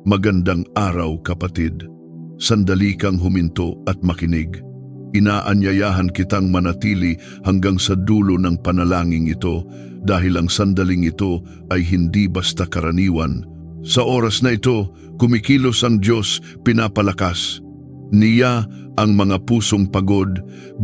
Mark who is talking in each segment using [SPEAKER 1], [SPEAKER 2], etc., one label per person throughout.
[SPEAKER 1] Magandang araw, kapatid. Sandali kang huminto at makinig. Inaanyayahan kitang manatili hanggang sa dulo ng panalangin ito dahil ang sandaling ito ay hindi basta karaniwan. Sa oras na ito, kumikilos ang Diyos, pinapalakas Niya ang mga pusong pagod,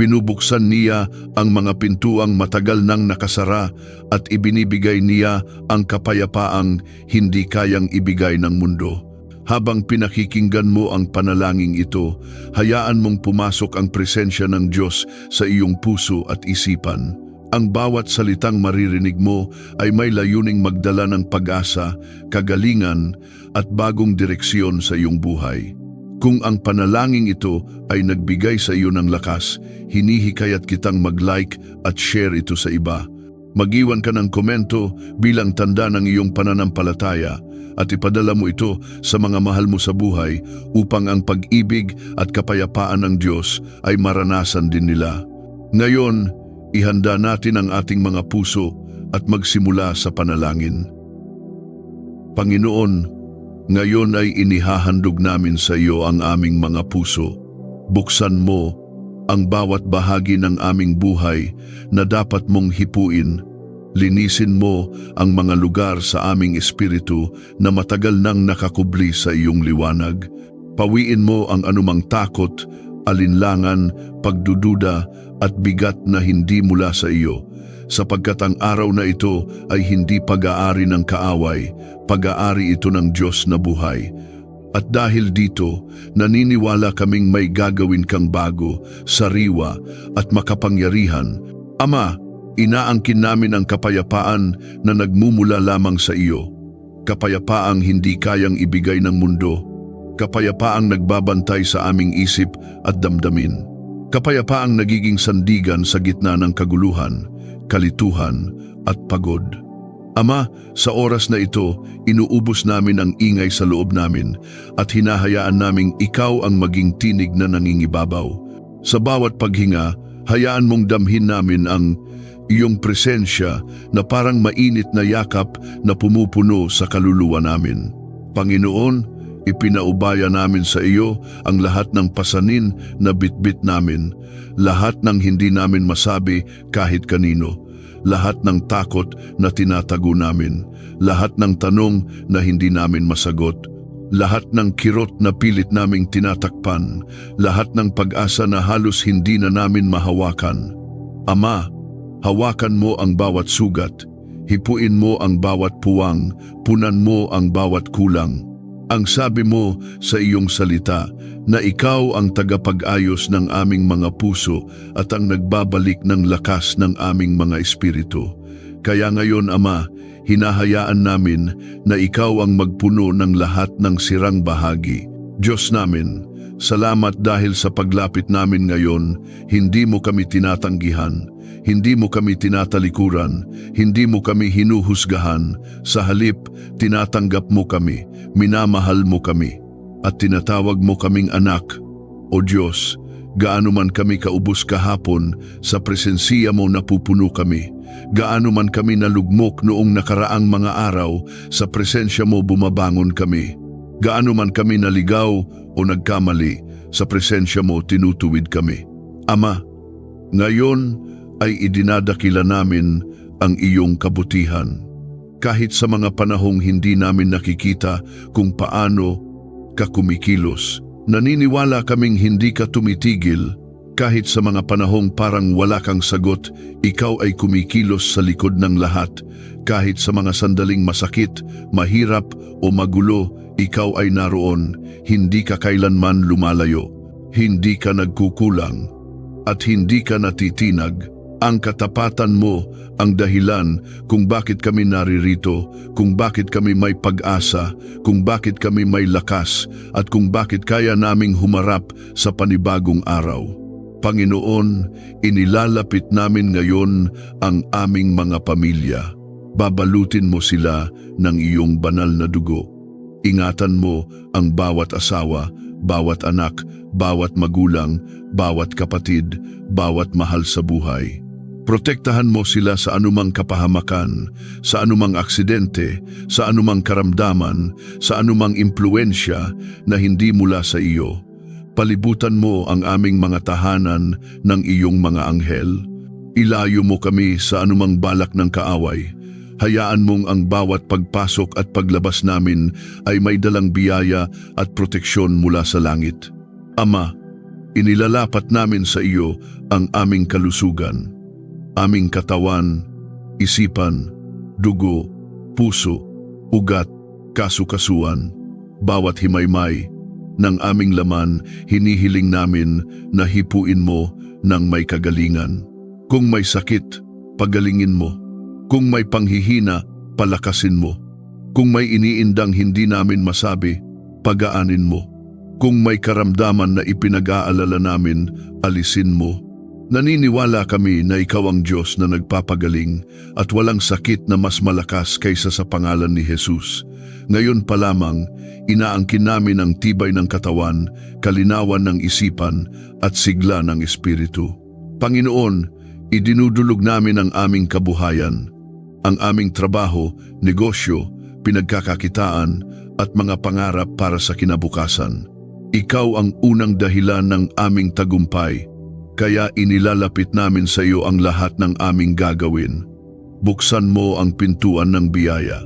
[SPEAKER 1] binubuksan Niya ang mga pintuang matagal nang nakasara at ibinibigay Niya ang kapayapaang hindi kayang ibigay ng mundo. Habang pinakikinggan mo ang panalangin ito, hayaan mong pumasok ang presensya ng Diyos sa iyong puso at isipan. Ang bawat salitang maririnig mo ay may layuning magdala ng pag-asa, kagalingan at bagong direksyon sa iyong buhay. Kung ang panalangin ito ay nagbigay sa iyo ng lakas, hinihikayat kitang mag-like at share ito sa iba. Mag-iwan ka ng komento bilang tanda ng iyong pananampalataya at ipadala mo ito sa mga mahal mo sa buhay upang ang pag-ibig at kapayapaan ng Diyos ay maranasan din nila. Ngayon, ihanda natin ang ating mga puso at magsimula sa panalangin. Panginoon, ngayon ay inihahandog namin sa iyo ang aming mga puso. Buksan mo ang bawat bahagi ng aming buhay na dapat mong hipuin. Linisin mo ang mga lugar sa aming espiritu na matagal nang nakakubli sa iyong liwanag. Pawiin mo ang anumang takot, alinlangan, pagdududa at bigat na hindi mula sa iyo. Sapagkat ang araw na ito ay hindi pag-aari ng kaaway, pag-aari ito ng Diyos na buhay. At dahil dito, naniniwala kaming may gagawin kang bago, sariwa at makapangyarihan. Ama, inaangkin namin ang kapayapaan na nagmumula lamang sa iyo. Kapayapaang hindi kayang ibigay ng mundo. Kapayapaang nagbabantay sa aming isip at damdamin. Kapayapaang nagiging sandigan sa gitna ng kaguluhan, kalituhan at pagod. Ama, sa oras na ito, inuubos namin ang ingay sa loob namin at hinahayaan naming ikaw ang maging tinig na nangingibabaw. Sa bawat paghinga, hayaan mong damhin namin ang iyong presensya na parang mainit na yakap na pumupuno sa kaluluwa namin. Panginoon, ipinaubaya namin sa iyo ang lahat ng pasanin na bitbit namin, lahat ng hindi namin masabi kahit kanino, lahat ng takot na tinatago namin, lahat ng tanong na hindi namin masagot, lahat ng kirot na pilit naming tinatakpan, lahat ng pag-asa na halos hindi na namin mahawakan. Ama, hawakan mo ang bawat sugat, hipuin mo ang bawat puwang, punan mo ang bawat kulang. Ang sabi mo sa iyong salita na ikaw ang tagapag-ayos ng aming mga puso at ang nagbabalik ng lakas ng aming mga espiritu. Kaya ngayon, Ama, hinahayaan namin na ikaw ang magpuno ng lahat ng sirang bahagi. Diyos namin, salamat dahil sa paglapit namin ngayon, hindi mo kami tinatanggihan. Hindi mo kami tinatalikuran, hindi mo kami hinuhusgahan, sa halip tinatanggap mo kami, minamahal mo kami, at tinatawag mo kaming anak. O Diyos, gaano man kami kaubos kahapon, sa presensiya mo napupuno kami. Gaano man kami nalugmok noong nakaraang mga araw, sa presensya mo bumabangon kami. Gaano man kami naligaw o nagkamali, sa presensya mo tinutuwid kami. Ama, ngayon ay idinadakila namin ang iyong kabutihan. Kahit sa mga panahong hindi namin nakikita kung paano ka kumikilos, naniniwala kaming hindi ka tumitigil. Kahit sa mga panahong parang wala kang sagot, ikaw ay kumikilos sa likod ng lahat. Kahit sa mga sandaling masakit, mahirap o magulo, ikaw ay naroon. Hindi ka kailanman lumalayo. Hindi ka nagkukulang at hindi ka natitinag. Ang katapatan mo ang dahilan kung bakit kami naririto, kung bakit kami may pag-asa, kung bakit kami may lakas, at kung bakit kaya naming humarap sa panibagong araw. Panginoon, inilalapit namin ngayon ang aming mga pamilya. Babalutin mo sila ng iyong banal na dugo. Ingatan mo ang bawat asawa, bawat anak, bawat magulang, bawat kapatid, bawat mahal sa buhay. Protektahan mo sila sa anumang kapahamakan, sa anumang aksidente, sa anumang karamdaman, sa anumang impluensya na hindi mula sa iyo. Palibutan mo ang aming mga tahanan ng iyong mga anghel. Ilayo mo kami sa anumang balak ng kaaway. Hayaan mong ang bawat pagpasok at paglabas namin ay may dalang biyaya at proteksyon mula sa langit. Ama, inilalapat namin sa iyo ang aming kalusugan, aming katawan, isipan, dugo, puso, ugat, kasukasuan, bawat himaymay ng aming laman, hinihiling namin na hipuin mo ng may kagalingan. Kung may sakit, pagalingin mo. Kung may panghihina, palakasin mo. Kung may iniindang hindi namin masabi, pagaanin mo. Kung may karamdaman na ipinag-aalala namin, alisin mo. Naniniwala kami na ikaw ang Diyos na nagpapagaling at walang sakit na mas malakas kaysa sa pangalan ni Jesus. Ngayon pa lamang, inaangkin namin ang tibay ng katawan, kalinawan ng isipan at sigla ng espiritu. Panginoon, idinudulog namin ang aming kabuhayan, ang aming trabaho, negosyo, pinagkakakitaan at mga pangarap para sa kinabukasan. Ikaw ang unang dahilan ng aming tagumpay, kaya inilalapit namin sa iyo ang lahat ng aming gagawin. Buksan mo ang pintuan ng biyaya.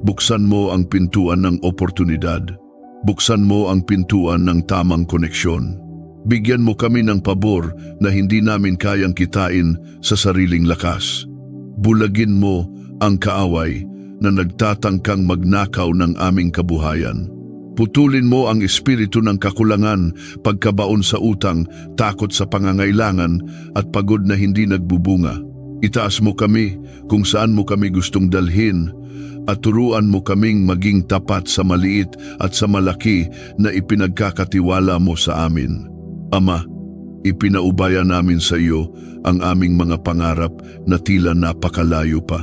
[SPEAKER 1] Buksan mo ang pintuan ng oportunidad. Buksan mo ang pintuan ng tamang koneksyon. Bigyan mo kami ng pabor na hindi namin kayang kitain sa sariling lakas. Bulagin mo ang kaaway na nagtatangkang magnakaw ng aming kabuhayan. Putulin mo ang espiritu ng kakulangan, pagkabaon sa utang, takot sa pangangailangan at pagod na hindi nagbubunga. Itaas mo kami kung saan mo kami gustong dalhin at turuan mo kaming maging tapat sa maliit at sa malaki na ipinagkakatiwala mo sa amin. Ama, ipinaubaya namin sa iyo ang aming mga pangarap na tila napakalayo pa.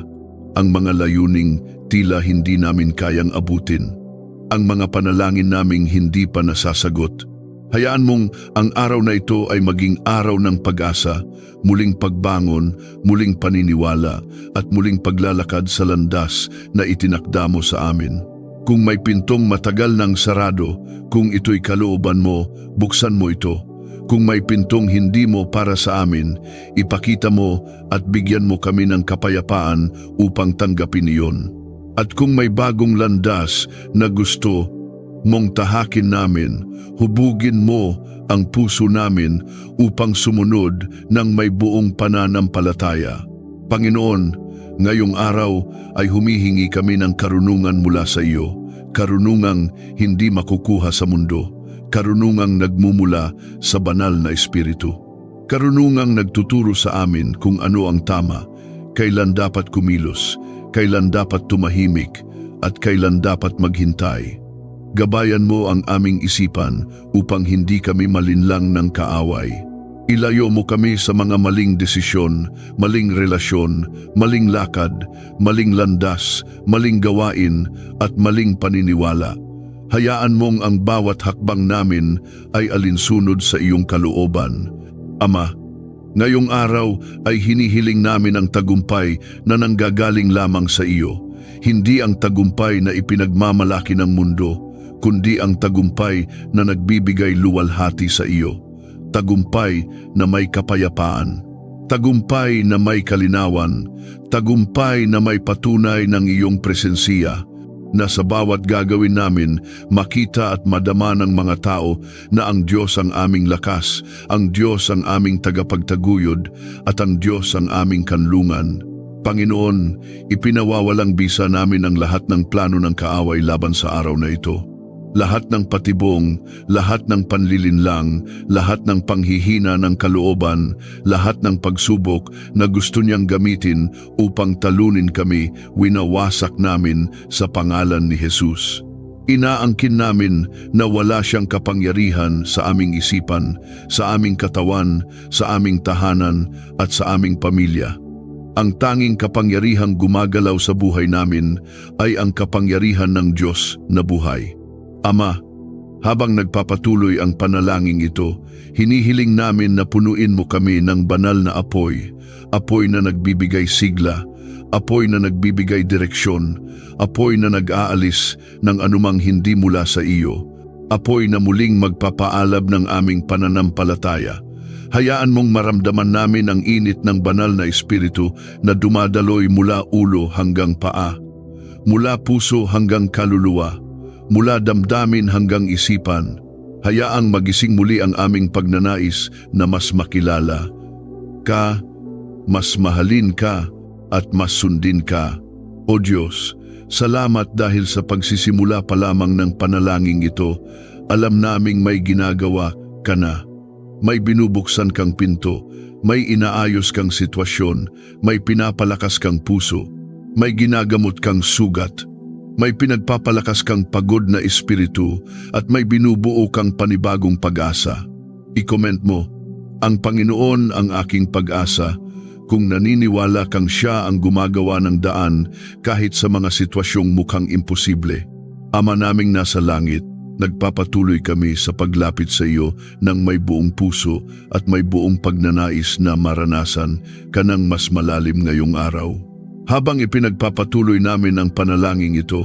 [SPEAKER 1] Ang mga layuning tila hindi namin kayang abutin. Ang mga panalangin naming hindi pa nasasagot. Hayaan mong ang araw na ito ay maging araw ng pag-asa, muling pagbangon, muling paniniwala at muling paglalakad sa landas na itinakda mo sa amin. Kung may pintong matagal nang sarado, kung ito'y kalooban mo, buksan mo ito. Kung may pintong hindi mo para sa amin, ipakita mo at bigyan mo kami ng kapayapaan upang tanggapin iyon. At kung may bagong landas na gusto mong tahakin namin, hubugin mo ang puso namin upang sumunod ng may buong pananampalataya. Panginoon, ngayong araw ay humihingi kami ng karunungan mula sa iyo, karunungang hindi makukuha sa mundo, karunungang nagmumula sa banal na espiritu, karunungang nagtuturo sa amin kung ano ang tama, kailan dapat kumilos, kailan dapat tumahimik, at kailan dapat maghintay. Gabayan mo ang aming isipan upang hindi kami malinlang ng kaaway. Ilayo mo kami sa mga maling desisyon, maling relasyon, maling lakad, maling landas, maling gawain, at maling paniniwala. Hayaan mong ang bawat hakbang namin ay alinsunod sa iyong kalooban. Ama, ngayong araw ay hinihiling namin ang tagumpay na nanggagaling lamang sa iyo. Hindi ang tagumpay na ipinagmamalaki ng mundo, kundi ang tagumpay na nagbibigay luwalhati sa iyo. Tagumpay na may kapayapaan. Tagumpay na may kalinawan. Tagumpay na may patunay ng iyong presensiya. Na sa bawat gagawin namin, makita at madama ng mga tao na ang Diyos ang aming lakas, ang Diyos ang aming tagapagtaguyod, at ang Diyos ang aming kanlungan. Panginoon, ipinawawalang bisa namin ang lahat ng plano ng kaaway laban sa araw na ito. Lahat ng patibong, lahat ng panlilinlang, lahat ng panghihina ng kalooban, lahat ng pagsubok na gusto niyang gamitin upang talunin kami, winawasak namin sa pangalan ni Jesus. Inaangkin namin na wala siyang kapangyarihan sa aming isipan, sa aming katawan, sa aming tahanan at sa aming pamilya. Ang tanging kapangyarihang gumagalaw sa buhay namin ay ang kapangyarihan ng Diyos na buhay. Ama, Habang nagpapatuloy ang panalangin ito, hinihiling namin na punuin mo kami ng banal na apoy, apoy na nagbibigay sigla, apoy na nagbibigay direksyon, apoy na nag-aalis ng anumang hindi mula sa iyo, apoy na muling magpapaalab ng aming pananampalataya. Hayaan mong maramdaman namin ang init ng banal na espiritu na dumadaloy mula ulo hanggang paa, mula puso hanggang kaluluwa, mula damdamin hanggang isipan. Hayaang magising muli ang aming pagnanais na mas makilala ka, mas mahalin ka, at mas sundin ka. O Diyos, salamat dahil sa pagsisimula pa lamang ng panalangin ito, alam naming may ginagawa ka na. May binubuksan kang pinto, may inaayos kang sitwasyon, may pinapalakas kang puso, may ginagamot kang sugat, may pinagpapalakas kang pagod na espiritu, at may binubuo kang panibagong pag-asa. I-comment mo, ang Panginoon ang aking pag-asa, kung naniniwala kang siya ang gumagawa ng daan kahit sa mga sitwasyong mukhang imposible. Ama naming nasa langit, nagpapatuloy kami sa paglapit sa iyo ng may buong puso at may buong pagnanais na maranasan ka ng mas malalim ngayong araw. Habang ipinagpapatuloy namin ang panalangin ito,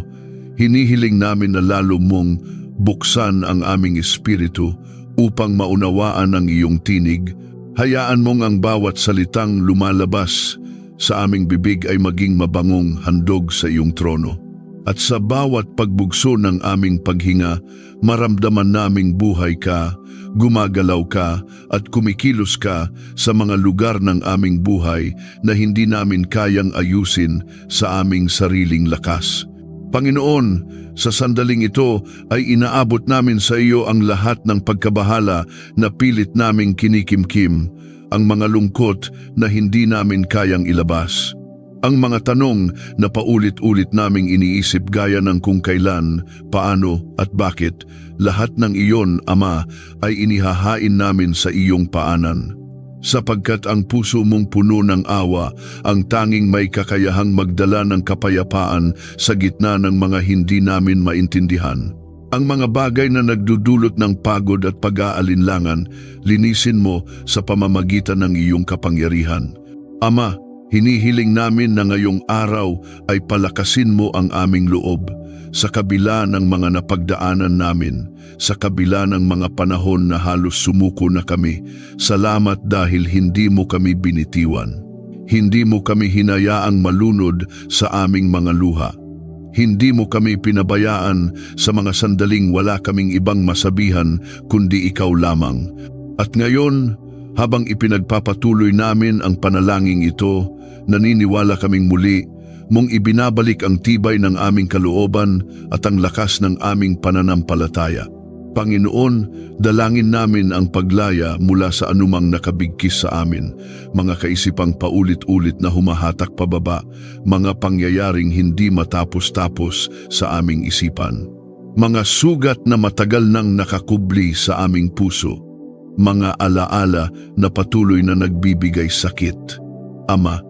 [SPEAKER 1] hinihiling namin na lalo mong buksan ang aming espiritu upang maunawaan ang iyong tinig. Hayaan mong ang bawat salitang lumalabas sa aming bibig ay maging mabangong handog sa iyong trono. At sa bawat pagbugso ng aming paghinga, maramdaman naming buhay ka, gumagalaw ka at kumikilos ka sa mga lugar ng aming buhay na hindi namin kayang ayusin sa aming sariling lakas. Panginoon, sa sandaling ito ay inaabot namin sa iyo ang lahat ng pagkabahala na pilit naming kinikimkim, ang mga lungkot na hindi namin kayang ilabas, ang mga tanong na paulit-ulit naming iniisip gaya ng kung kailan, paano at bakit. Lahat ng iyon, Ama, ay inihahain namin sa iyong paanan. Sapagkat ang puso mong puno ng awa, ang tanging may kakayahang magdala ng kapayapaan sa gitna ng mga hindi namin maintindihan. Ang mga bagay na nagdudulot ng pagod at pag-aalinlangan, linisin mo sa pamamagitan ng iyong kapangyarihan. Ama, hinihiling namin na ngayong araw ay palakasin mo ang aming loob, sa kabila ng mga napagdaanan namin, sa kabila ng mga panahon na halos sumuko na kami. Salamat dahil hindi mo kami binitiwan. Hindi mo kami hinayaang malunod sa aming mga luha. Hindi mo kami pinabayaan sa mga sandaling wala kaming ibang masabihan kundi ikaw lamang. At ngayon, habang ipinagpapatuloy namin ang panalangin ito, naniniwala kaming muli mong ibinabalik ang tibay ng aming kalooban at ang lakas ng aming pananampalataya. Panginoon, dalangin namin ang paglaya mula sa anumang nakabigkis sa amin, mga kaisipang paulit-ulit na humahatak pababa, mga pangyayaring hindi matapos-tapos sa aming isipan, mga sugat na matagal nang nakakubli sa aming puso, mga alaala na patuloy na nagbibigay sakit. Ama,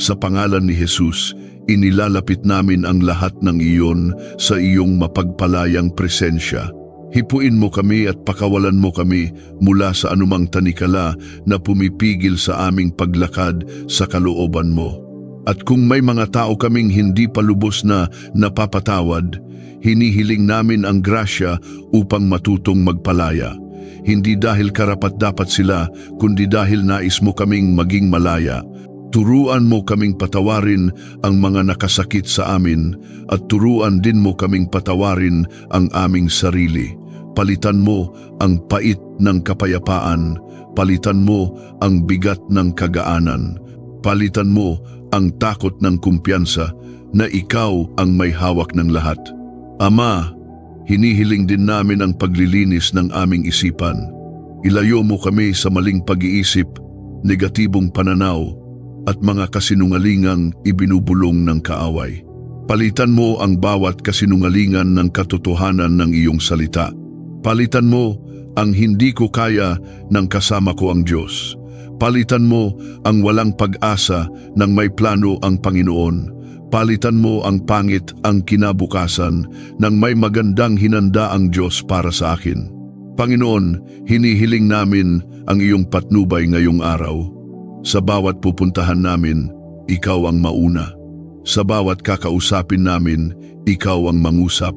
[SPEAKER 1] sa pangalan ni Jesus, inilalapit namin ang lahat ng iyon sa iyong mapagpalayang presensya. Hipuin mo kami at pakawalan mo kami mula sa anumang tanikala na pumipigil sa aming paglakad sa kalooban mo. At kung may mga tao kaming hindi pa lubos na napapatawad, hinihiling namin ang grasya upang matutong magpalaya. Hindi dahil karapat-dapat sila, kundi dahil nais mo kaming maging malaya. Turuan mo kaming patawarin ang mga nakasakit sa amin at turuan din mo kaming patawarin ang aming sarili. Palitan mo ang pait ng kapayapaan, palitan mo ang bigat ng kagaanan, palitan mo ang takot ng kumpiyansa na ikaw ang may hawak ng lahat. Ama, hinihiling din namin ang paglilinis ng aming isipan. Ilayo mo kami sa maling pag-iisip, negatibong pananaw, at mga kasinungalingang ibinubulong ng kaaway. Palitan mo ang bawat kasinungalingan ng katotohanan ng iyong salita. Palitan mo ang hindi ko kaya ng kasama ko ang Diyos. Palitan mo ang walang pag-asa ng may plano ang Panginoon. Palitan mo ang pangit ang kinabukasan nang may magandang hinanda ang Diyos para sa akin. Panginoon, hinihiling namin ang iyong patnubay ngayong araw. Sa bawat pupuntahan namin, ikaw ang mauna. Sa bawat kakausapin namin, ikaw ang mangusap.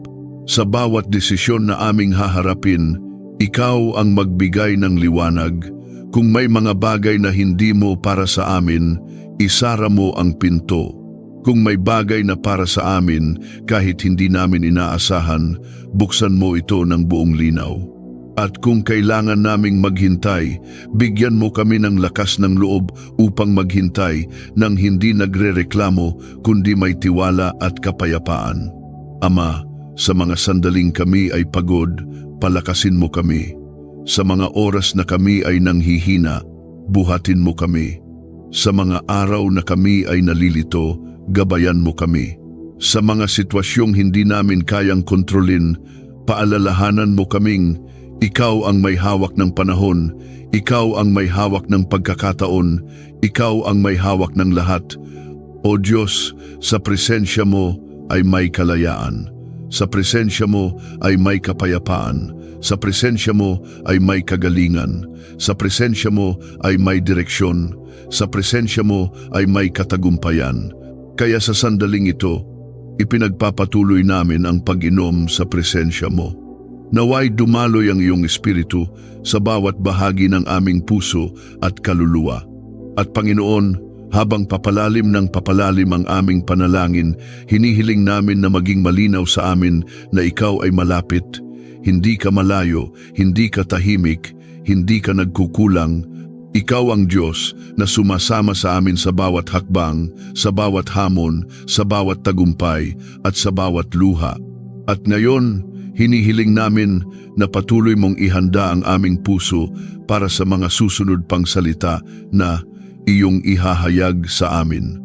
[SPEAKER 1] Sa bawat desisyon na aming haharapin, ikaw ang magbigay ng liwanag. Kung may mga bagay na hindi mo para sa amin, isara mo ang pinto. Kung may bagay na para sa amin, kahit hindi namin inaasahan, buksan mo ito ng buong linaw. At kung kailangan naming maghintay, bigyan mo kami ng lakas ng loob upang maghintay nang hindi nagrereklamo kundi may tiwala at kapayapaan. Ama, sa mga sandaling kami ay pagod, palakasin mo kami. Sa mga oras na kami ay nanghihina, buhatin mo kami. Sa mga araw na kami ay nalilito, gabayan mo kami. Sa mga sitwasyong hindi namin kayang kontrolin, paalalahanan mo kaming ikaw ang may hawak ng panahon, ikaw ang may hawak ng pagkakataon, ikaw ang may hawak ng lahat. O Diyos, sa presensya mo ay may kalayaan. Sa presensya mo ay may kapayapaan. Sa presensya mo ay may kagalingan. Sa presensya mo ay may direksyon. Sa presensya mo ay may katagumpayan. Kaya sa sandaling ito, ipinagpapatuloy namin ang pag-inom sa presensya mo. Naway dumaloy ang iyong espiritu sa bawat bahagi ng aming puso at kaluluwa. At Panginoon, habang papalalim ng papalalim ang aming panalangin, hinihiling namin na maging malinaw sa amin na ikaw ay malapit. Hindi ka malayo, hindi ka tahimik, hindi ka nagkukulang. Ikaw ang Diyos na sumasama sa amin sa bawat hakbang, sa bawat hamon, sa bawat tagumpay, at sa bawat luha. At ngayon, hinihiling namin na patuloy mong ihanda ang aming puso para sa mga susunod pang salita na iyong ihahayag sa amin.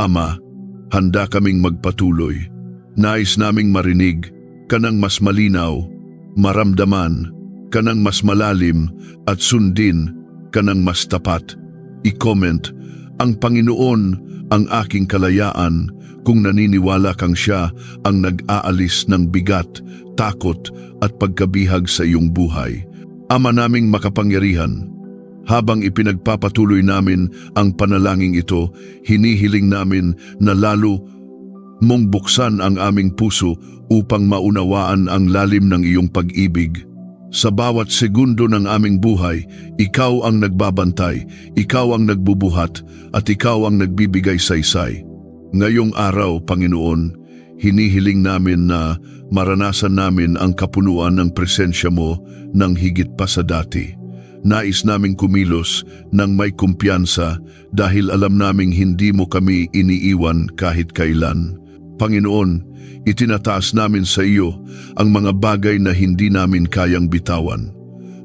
[SPEAKER 1] Ama, handa kaming magpatuloy. Nais naming marinig kanang mas malinaw, maramdaman kanang mas malalim at sundin kanang mas tapat. I-comment, ang Panginoon ang aking kalayaan, kung naniniwala kang siya ang nag-aalis ng bigat, takot at pagkabihag sa iyong buhay. Ama naming makapangyarihan, habang ipinagpapatuloy namin ang panalangin ito, hinihiling namin na lalo mong buksan ang aming puso upang maunawaan ang lalim ng iyong pag-ibig. Sa bawat segundo ng aming buhay, ikaw ang nagbabantay, ikaw ang nagbubuhat, at ikaw ang nagbibigay saysay. Ngayong araw, Panginoon, hinihiling namin na maranasan namin ang kapunuan ng presensya mo ng higit pa sa dati. Nais naming kumilos ng may kumpiyansa dahil alam naming hindi mo kami iniiwan kahit kailan. Panginoon, itinataas namin sa iyo ang mga bagay na hindi namin kayang bitawan.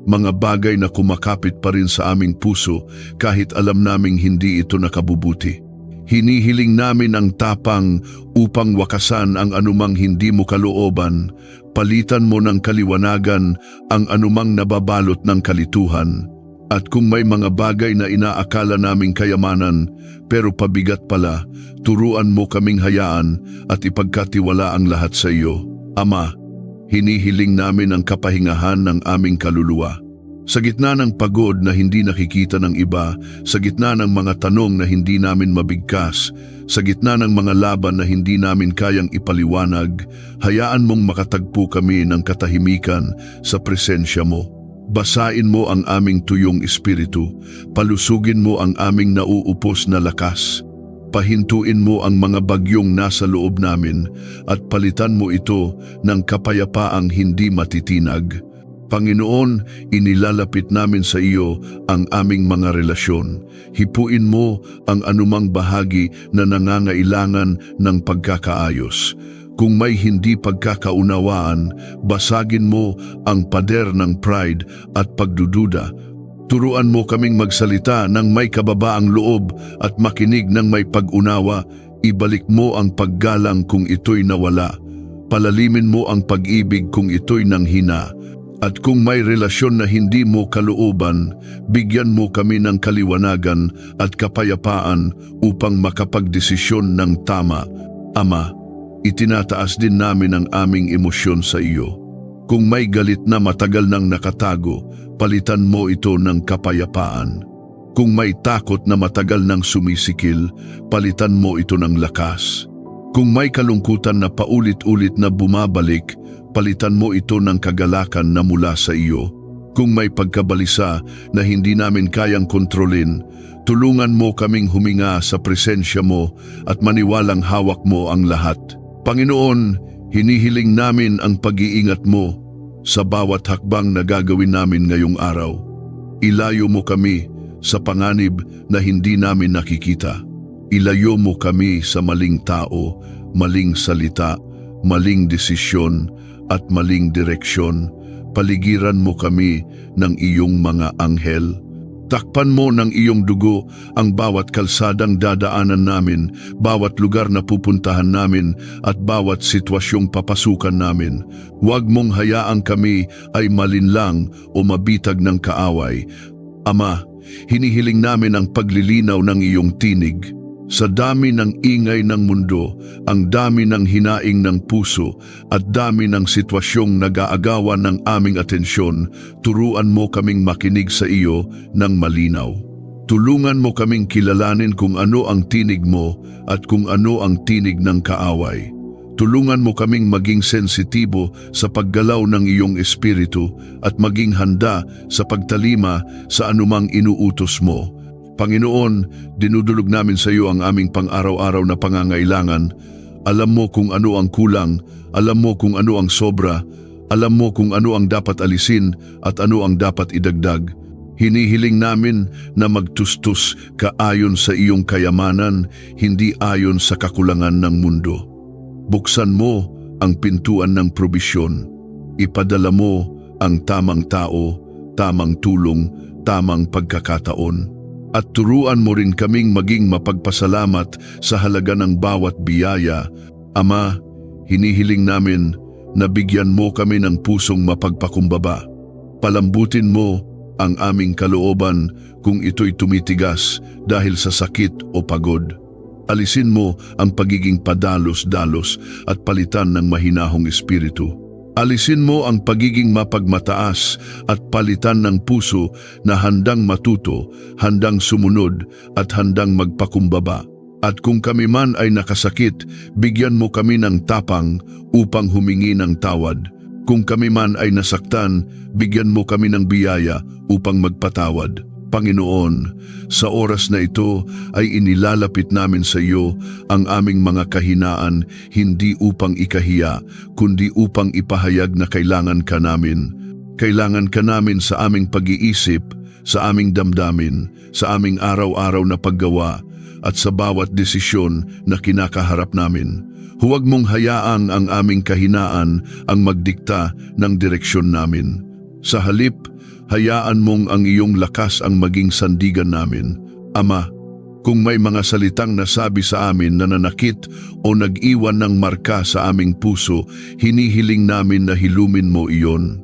[SPEAKER 1] Mga bagay na kumakapit pa rin sa aming puso kahit alam naming hindi ito nakabubuti. Hinihiling namin ang tapang upang wakasan ang anumang hindi mo kalooban, palitan mo ng kaliwanagan ang anumang nababalot ng kalituhan. At kung may mga bagay na inaakala naming kayamanan, pero pabigat pala, turuan mo kaming hayaan at ipagkatiwala ang lahat sa iyo. Ama, hinihiling namin ang kapahingahan ng aming kaluluwa. Sa gitna ng pagod na hindi nakikita ng iba, sa gitna ng mga tanong na hindi namin mabigkas, sa gitna ng mga laban na hindi namin kayang ipaliwanag, hayaan mong makatagpo kami ng katahimikan sa presensya mo. Basain mo ang aming tuyong espiritu, palusugin mo ang aming nauupos na lakas. Pahintuin mo ang mga bagyong nasa loob namin at palitan mo ito ng kapayapaang hindi matitinag. Panginoon, inilalapit namin sa iyo ang aming mga relasyon. Hipuin mo ang anumang bahagi na nangangailangan ng pagkakaayos. Kung may hindi pagkakaunawaan, basagin mo ang pader ng pride at pagdududa. Turuan mo kaming magsalita ng may kababaang loob at makinig ng may pag-unawa. Ibalik mo ang paggalang kung ito'y nawala. Palalimin mo ang pag-ibig kung ito'y nanghina. At kung may relasyon na hindi mo kalooban, bigyan mo kami ng kaliwanagan at kapayapaan upang makapagdesisyon ng tama. Ama, itinataas din namin ang aming emosyon sa iyo. Kung may galit na matagal nang nakatago, palitan mo ito ng kapayapaan. Kung may takot na matagal nang sumisikil, palitan mo ito ng lakas. Kung may kalungkutan na paulit-ulit na bumabalik, palitan mo ito ng kagalakan na mula sa iyo. Kung may pagkabalisa na hindi namin kayang kontrolin, tulungan mo kaming huminga sa presensya mo at maniwalang hawak mo ang lahat. Panginoon, hinihiling namin ang pag-iingat mo sa bawat hakbang na gagawin namin ngayong araw. Ilayo mo kami sa panganib na hindi namin nakikita. Ilayo mo kami sa maling tao, maling salita, maling desisyon at maling direksyon. Paligiran mo kami ng iyong mga anghel. Takpan mo ng iyong dugo ang bawat kalsadang dadaanan namin, bawat lugar na pupuntahan namin at bawat sitwasyong papasukan namin. Huwag mong hayaang kami ay malinlang o mabitag ng kaaway. Ama, hinihiling namin ang paglilinaw ng iyong tinig. Sa dami ng ingay ng mundo, ang dami ng hinaing ng puso at dami ng sitwasyong nag-aagawan ng aming atensyon, turuan mo kaming makinig sa iyo ng malinaw. Tulungan mo kaming kilalanin kung ano ang tinig mo at kung ano ang tinig ng kaaway. Tulungan mo kaming maging sensitibo sa paggalaw ng iyong espiritu at maging handa sa pagtalima sa anumang inuutos mo. Panginoon, dinudulog namin sa iyo ang aming pang-araw-araw na pangangailangan. Alam mo kung ano ang kulang, alam mo kung ano ang sobra, alam mo kung ano ang dapat alisin at ano ang dapat idagdag. Hinihiling namin na magtustus kaayon sa iyong kayamanan, hindi ayon sa kakulangan ng mundo. Buksan mo ang pintuan ng probisyon. Ipadala mo ang tamang tao, tamang tulong, tamang pagkakataon. At turuan mo rin kaming maging mapagpasalamat sa halaga ng bawat biyaya. Ama, hinihiling namin na bigyan mo kami ng pusong mapagpakumbaba. Palambutin mo ang aming kalooban kung ito'y tumitigas dahil sa sakit o pagod. Alisin mo ang pagiging padalos-dalos at palitan ng mahinahong espiritu. Alisin mo ang pagiging mapagmataas at palitan ng puso na handang matuto, handang sumunod at handang magpakumbaba. At kung kami man ay nakasakit, bigyan mo kami ng tapang upang humingi ng tawad. Kung kami man ay nasaktan, bigyan mo kami ng biyaya upang magpatawad. Panginoon, sa oras na ito ay inilalapit namin sa iyo ang aming mga kahinaan, hindi upang ikahiya, kundi upang ipahayag na kailangan ka namin. Kailangan ka namin sa aming pag-iisip, sa aming damdamin, sa aming araw-araw na paggawa, at sa bawat desisyon na kinakaharap namin. Huwag mong hayaang ang aming kahinaan ang magdikta ng direksyon namin. Sa halip, hayaan mong ang iyong lakas ang maging sandigan namin. Ama, kung may mga salitang nasabi sa amin na nanakit o nag-iwan ng marka sa aming puso, hinihiling namin na hilumin mo iyon.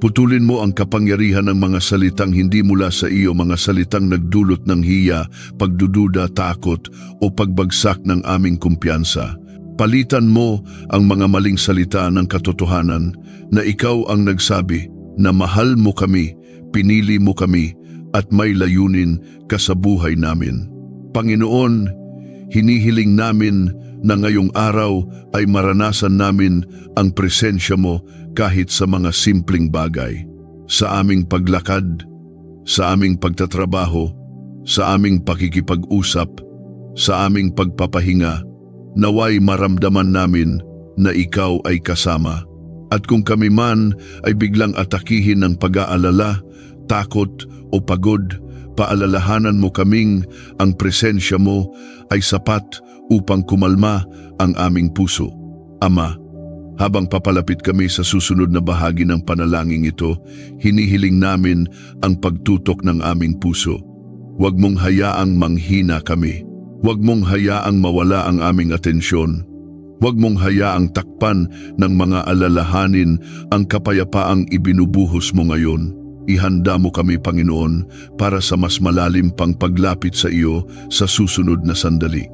[SPEAKER 1] Putulin mo ang kapangyarihan ng mga salitang hindi mula sa iyo, mga salitang nagdulot ng hiya, pagdududa, takot o pagbagsak ng aming kumpiyansa. Palitan mo ang mga maling salita ng katotohanan na ikaw ang nagsabi na mahal mo kami, pinili mo kami at may layunin ka sa buhay namin. Panginoon, hinihiling namin na ngayong araw ay maranasan namin ang presensya mo kahit sa mga simpleng bagay. Sa aming paglakad, sa aming pagtatrabaho, sa aming pakikipag-usap, sa aming pagpapahinga, naway maramdaman namin na ikaw ay kasama. At kung kami man ay biglang atakihin ng pag-aalala, takot o pagod, paalalahanan mo kaming ang presensya mo ay sapat upang kumalma ang aming puso. Ama, habang papalapit kami sa susunod na bahagi ng panalangin ito, hinihiling namin ang pagtutok ng aming puso. Huwag mong hayaang manghina kami. Huwag mong hayaang mawala ang aming atensyon. Huwag mong hayaang takpan ng mga alalahanin ang kapayapaang ibinubuhos mo ngayon. Ihanda mo kami, Panginoon, para sa mas malalim pang paglapit sa iyo sa susunod na sandali.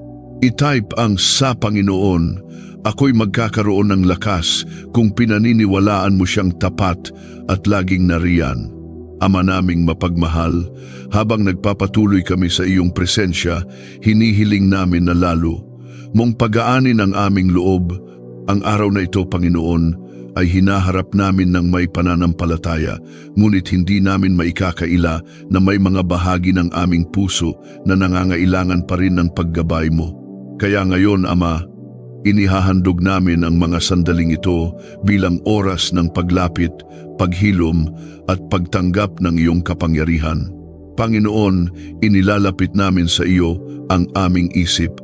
[SPEAKER 1] I-type ang sa Panginoon. Ako'y magkakaroon ng lakas kung pinaniniwalaan mo siyang tapat at laging nariyan. Ama naming mapagmahal, habang nagpapatuloy kami sa iyong presensya, hinihiling namin na lalo mong pagaanin ang aming loob. Ang araw na ito, Panginoon, ay hinaharap namin ng may pananampalataya, ngunit hindi namin maikakaila na may mga bahagi ng aming puso na nangangailangan pa rin ng paggabay mo. Kaya ngayon, Ama, inihahandog namin ang mga sandaling ito bilang oras ng paglapit, paghilom at pagtanggap ng iyong kapangyarihan. Panginoon, inilalapit namin sa iyo ang aming isip.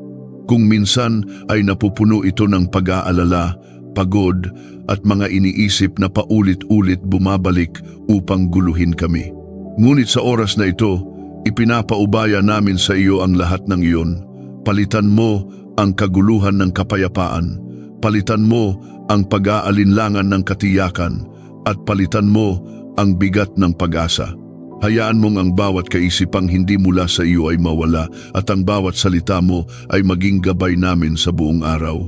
[SPEAKER 1] Kung minsan ay napupuno ito ng pag-aalala, pagod at mga iniisip na paulit-ulit bumabalik upang guluhin kami. Ngunit sa oras na ito, ipinapaubaya namin sa iyo ang lahat ng iyon. Palitan mo ang kaguluhan ng kapayapaan. Palitan mo ang pag-aalinlangan ng katiyakan at palitan mo ang bigat ng pag-asa. Hayaan mong ang bawat kaisipang hindi mula sa iyo ay mawala at ang bawat salita mo ay maging gabay namin sa buong araw.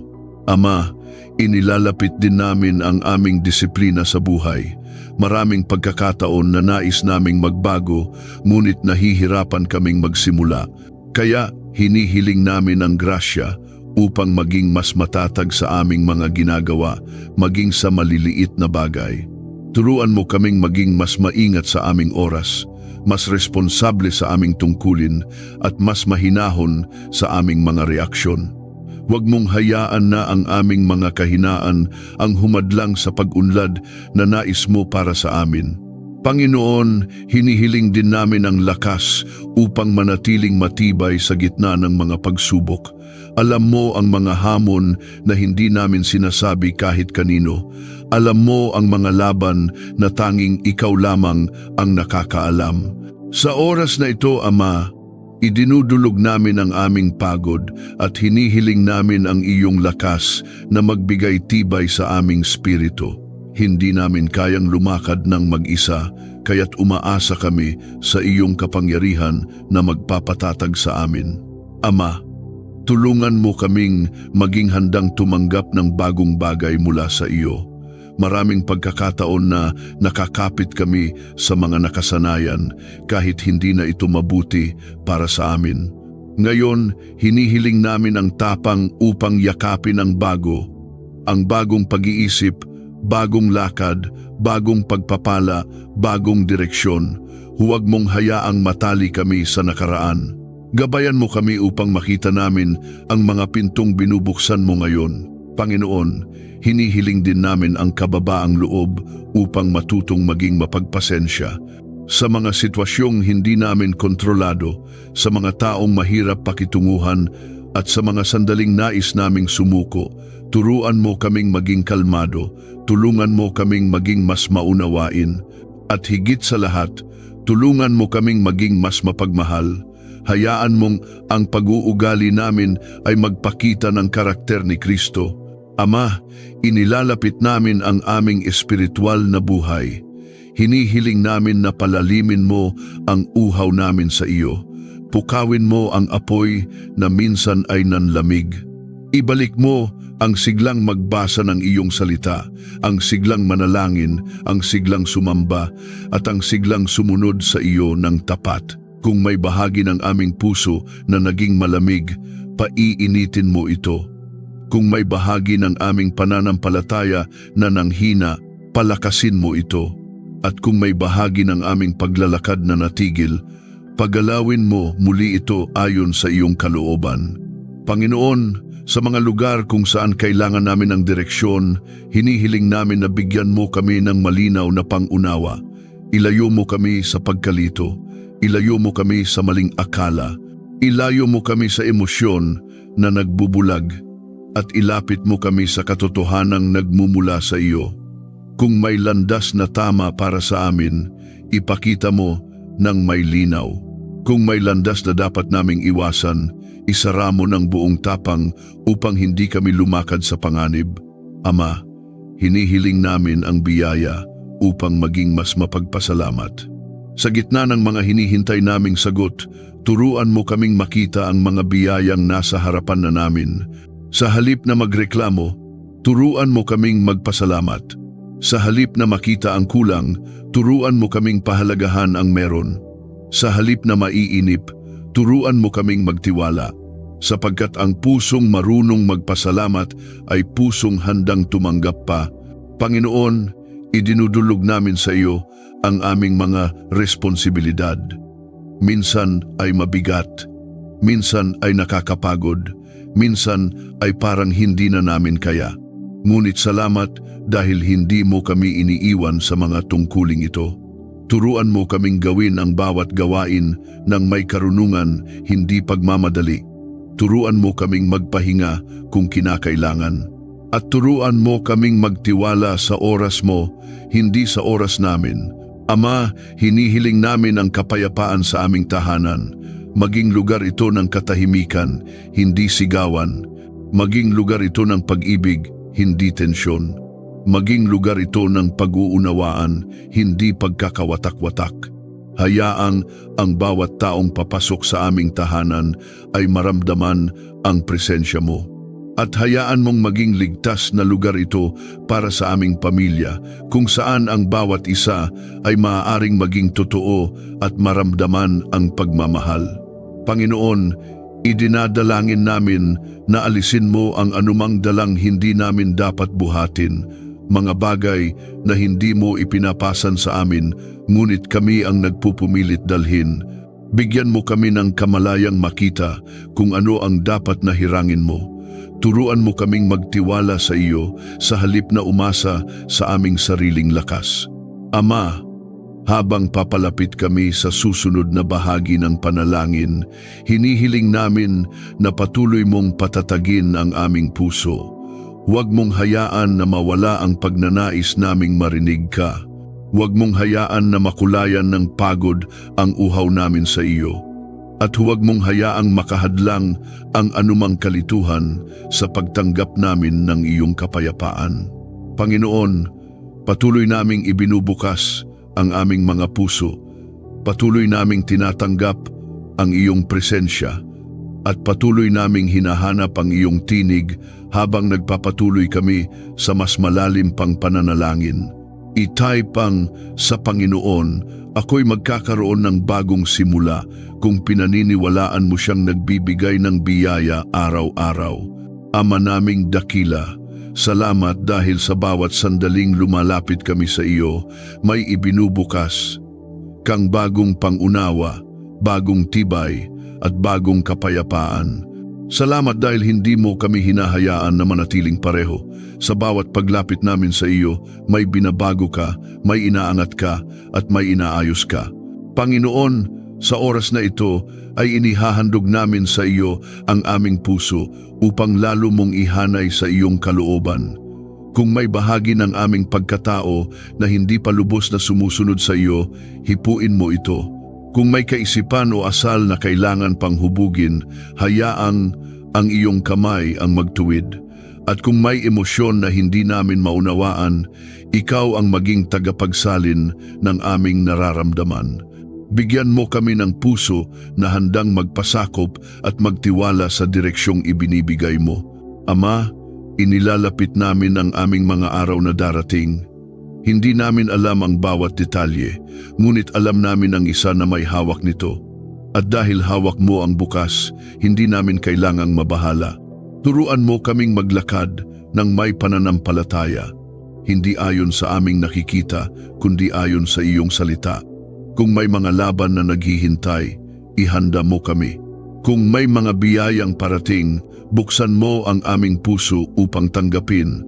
[SPEAKER 1] Ama, inilalapit din namin ang aming disiplina sa buhay. Maraming pagkakataon na nais naming magbago, ngunit nahihirapan kaming magsimula. Kaya hinihiling namin ang grasya upang maging mas matatag sa aming mga ginagawa, maging sa maliliit na bagay. Turuan mo kaming maging mas maingat sa aming oras, mas responsable sa aming tungkulin at mas mahinahon sa aming mga reaksyon. Huwag mong hayaan na ang aming mga kahinaan ang humadlang sa pag-unlad na nais mo para sa amin. Panginoon, hinihiling din namin ang lakas upang manatiling matibay sa gitna ng mga pagsubok. Alam mo ang mga hamon na hindi namin sinasabi kahit kanino. Alam mo ang mga laban na tanging ikaw lamang ang nakakaalam. Sa oras na ito, Ama, idinudulog namin ang aming pagod at hinihiling namin ang iyong lakas na magbigay tibay sa aming spirito. Hindi namin kayang lumakad ng mag-isa, kaya't umaasa kami sa iyong kapangyarihan na magpapatatag sa amin. Ama, tulungan mo kaming maging handang tumanggap ng bagong bagay mula sa iyo. Maraming pagkakataon na nakakapit kami sa mga nakasanayan kahit hindi na ito mabuti para sa amin. Ngayon, hinihiling namin ang tapang upang yakapin ang bago, ang bagong pag-iisip, bagong lakad, bagong pagpapala, bagong direksyon. Huwag mong hayaang matali kami sa nakaraan. Gabayan mo kami upang makita namin ang mga pintong binubuksan mo ngayon. Panginoon, hinihiling din namin ang kababaang loob upang matutong maging mapagpasensya sa mga sitwasyong hindi namin kontrolado, sa mga taong mahirap pakitunguhan at sa mga sandaling nais naming sumuko. Turuan mo kaming maging kalmado, tulungan mo kaming maging mas maunawain, at higit sa lahat, tulungan mo kaming maging mas mapagmahal. Hayaan mong ang pag-uugali namin ay magpakita ng karakter ni Kristo. Ama, inilalapit namin ang aming espiritual na buhay. Hinihiling namin na palalimin mo ang uhaw namin sa iyo. Pukawin mo ang apoy na minsan ay nanlamig. Ibalik mo ang siglang magbasa ng iyong salita, ang siglang manalangin, ang siglang sumamba, at ang siglang sumunod sa iyo ng tapat. Kung may bahagi ng aming puso na naging malamig, paiinitin mo ito. Kung may bahagi ng aming pananampalataya na nanghina, palakasin mo ito. At kung may bahagi ng aming paglalakad na natigil, pagalawin mo muli ito ayon sa iyong kalooban. Panginoon, sa mga lugar kung saan kailangan namin ng direksyon, hinihiling namin na bigyan mo kami ng malinaw na pangunawa. Ilayo mo kami sa pagkalito, ilayo mo kami sa maling akala, ilayo mo kami sa emosyon na nagbubulag, at ilapit mo kami sa katotohanang nagmumula sa iyo. Kung may landas na tama para sa amin, ipakita mo ng may linaw. Kung may landas na dapat naming iwasan, isara mo ng buong tapang upang hindi kami lumakad sa panganib. Ama, hinihiling namin ang biyaya upang maging mas mapagpasalamat. Sa gitna ng mga hinihintay naming sagot, turuan mo kaming makita ang mga biyayang nasa harapan na namin. Sa halip na magreklamo, turuan mo kaming magpasalamat. Sa halip na makita ang kulang, turuan mo kaming pahalagahan ang meron. Sa halip na maiinip, turuan mo kaming magtiwala. Sapagkat ang pusong marunong magpasalamat ay pusong handang tumanggap pa. Panginoon, idinudulog namin sa iyo ang aming mga responsibilidad. Minsan ay mabigat, minsan ay nakakapagod, minsan ay parang hindi na namin kaya. Ngunit salamat dahil hindi mo kami iniiwan sa mga tungkuling ito. Turuan mo kaming gawin ang bawat gawain ng may karunungan, hindi pagmamadali. Turuan mo kaming magpahinga kung kinakailangan. At turuan mo kaming magtiwala sa oras mo, hindi sa oras namin. Ama, hinihiling namin ang kapayapaan sa aming tahanan. Maging lugar ito ng katahimikan, hindi sigawan. Maging lugar ito ng pag-ibig, hindi tensyon. Maging lugar ito ng pag-uunawaan, hindi pagkakawatak-watak. Hayaang ang bawat taong papasok sa aming tahanan ay maramdaman ang presensya mo. At hayaan mong maging ligtas na lugar ito para sa aming pamilya, kung saan ang bawat isa ay maaaring maging totoo at maramdaman ang pagmamahal. Panginoon, idinadalangin namin na alisin mo ang anumang dalang hindi namin dapat buhatin, mga bagay na hindi mo ipinapasan sa amin, ngunit kami ang nagpupumilit dalhin. Bigyan mo kami ng kamalayang makita kung ano ang dapat na hirangin mo. Turuan mo kaming magtiwala sa iyo sa halip na umasa sa aming sariling lakas. Ama, habang papalapit kami sa susunod na bahagi ng panalangin, hinihiling namin na patuloy mong patatagin ang aming puso. Huwag mong hayaan na mawala ang pagnanais naming marinig ka. Huwag mong hayaan na makulayan ng pagod ang uhaw namin sa iyo. At huwag mong hayaang makahadlang ang anumang kalituhan sa pagtanggap namin ng iyong kapayapaan. Panginoon, patuloy naming ibinubukas ang aming mga puso, patuloy naming tinatanggap ang iyong presensya, at patuloy naming hinahanap ang iyong tinig habang nagpapatuloy kami sa mas malalim pang pananalangin. Itay pang sa Panginoon, ako'y magkakaroon ng bagong simula kung pinaniniwalaan mo siyang nagbibigay ng biyaya araw-araw. Ama naming dakila, salamat dahil sa bawat sandaling lumalapit kami sa iyo, may ibinubukas kang bagong pangunawa, bagong tibay at bagong kapayapaan. Salamat dahil hindi mo kami hinahayaan na manatiling pareho. Sa bawat paglapit namin sa iyo, may binabago ka, may inaangat ka, at may inaayos ka. Panginoon, sa oras na ito ay inihahandog namin sa iyo ang aming puso upang lalo mong ihanay sa iyong kalooban. Kung may bahagi ng aming pagkatao na hindi pa lubos na sumusunod sa iyo, hipuin mo ito. Kung may kaisipan o asal na kailangan pang hubugin, hayaang ang iyong kamay ang magtuwid. At kung may emosyon na hindi namin maunawaan, ikaw ang maging tagapagsalin ng aming nararamdaman. Bigyan mo kami ng puso na handang magpasakop at magtiwala sa direksyong ibinibigay mo. Ama, inilalapit namin ang aming mga araw na darating. Hindi namin alam ang bawat detalye, ngunit alam namin ang isa na may hawak nito. At dahil hawak mo ang bukas, hindi namin kailangang mabahala. Turuan mo kaming maglakad ng may pananampalataya, hindi ayon sa aming nakikita, kundi ayon sa iyong salita. Kung may mga laban na naghihintay, ihanda mo kami. Kung may mga biyayang parating, buksan mo ang aming puso upang tanggapin.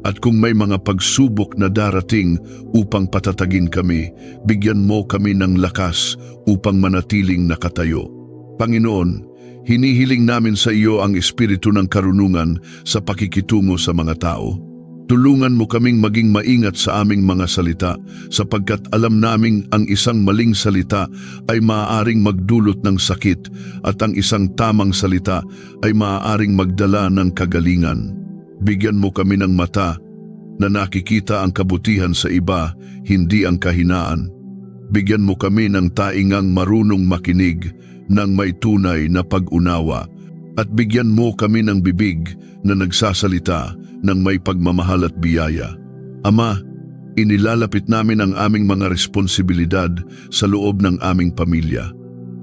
[SPEAKER 1] At kung may mga pagsubok na darating upang patatagin kami, bigyan mo kami ng lakas upang manatiling nakatayo. Panginoon, hinihiling namin sa iyo ang espiritu ng karunungan sa pakikitungo sa mga tao. Tulungan mo kaming maging maingat sa aming mga salita, sapagkat alam naming ang isang maling salita ay maaaring magdulot ng sakit at ang isang tamang salita ay maaaring magdala ng kagalingan. Bigyan mo kami ng mata na nakikita ang kabutihan sa iba, hindi ang kahinaan. Bigyan mo kami ng taingang marunong makinig ng may tunay na pag-unawa at bigyan mo kami ng bibig na nagsasalita ng may pagmamahal at biyaya. Ama, inilalapit namin ang aming mga responsibilidad sa loob ng aming pamilya.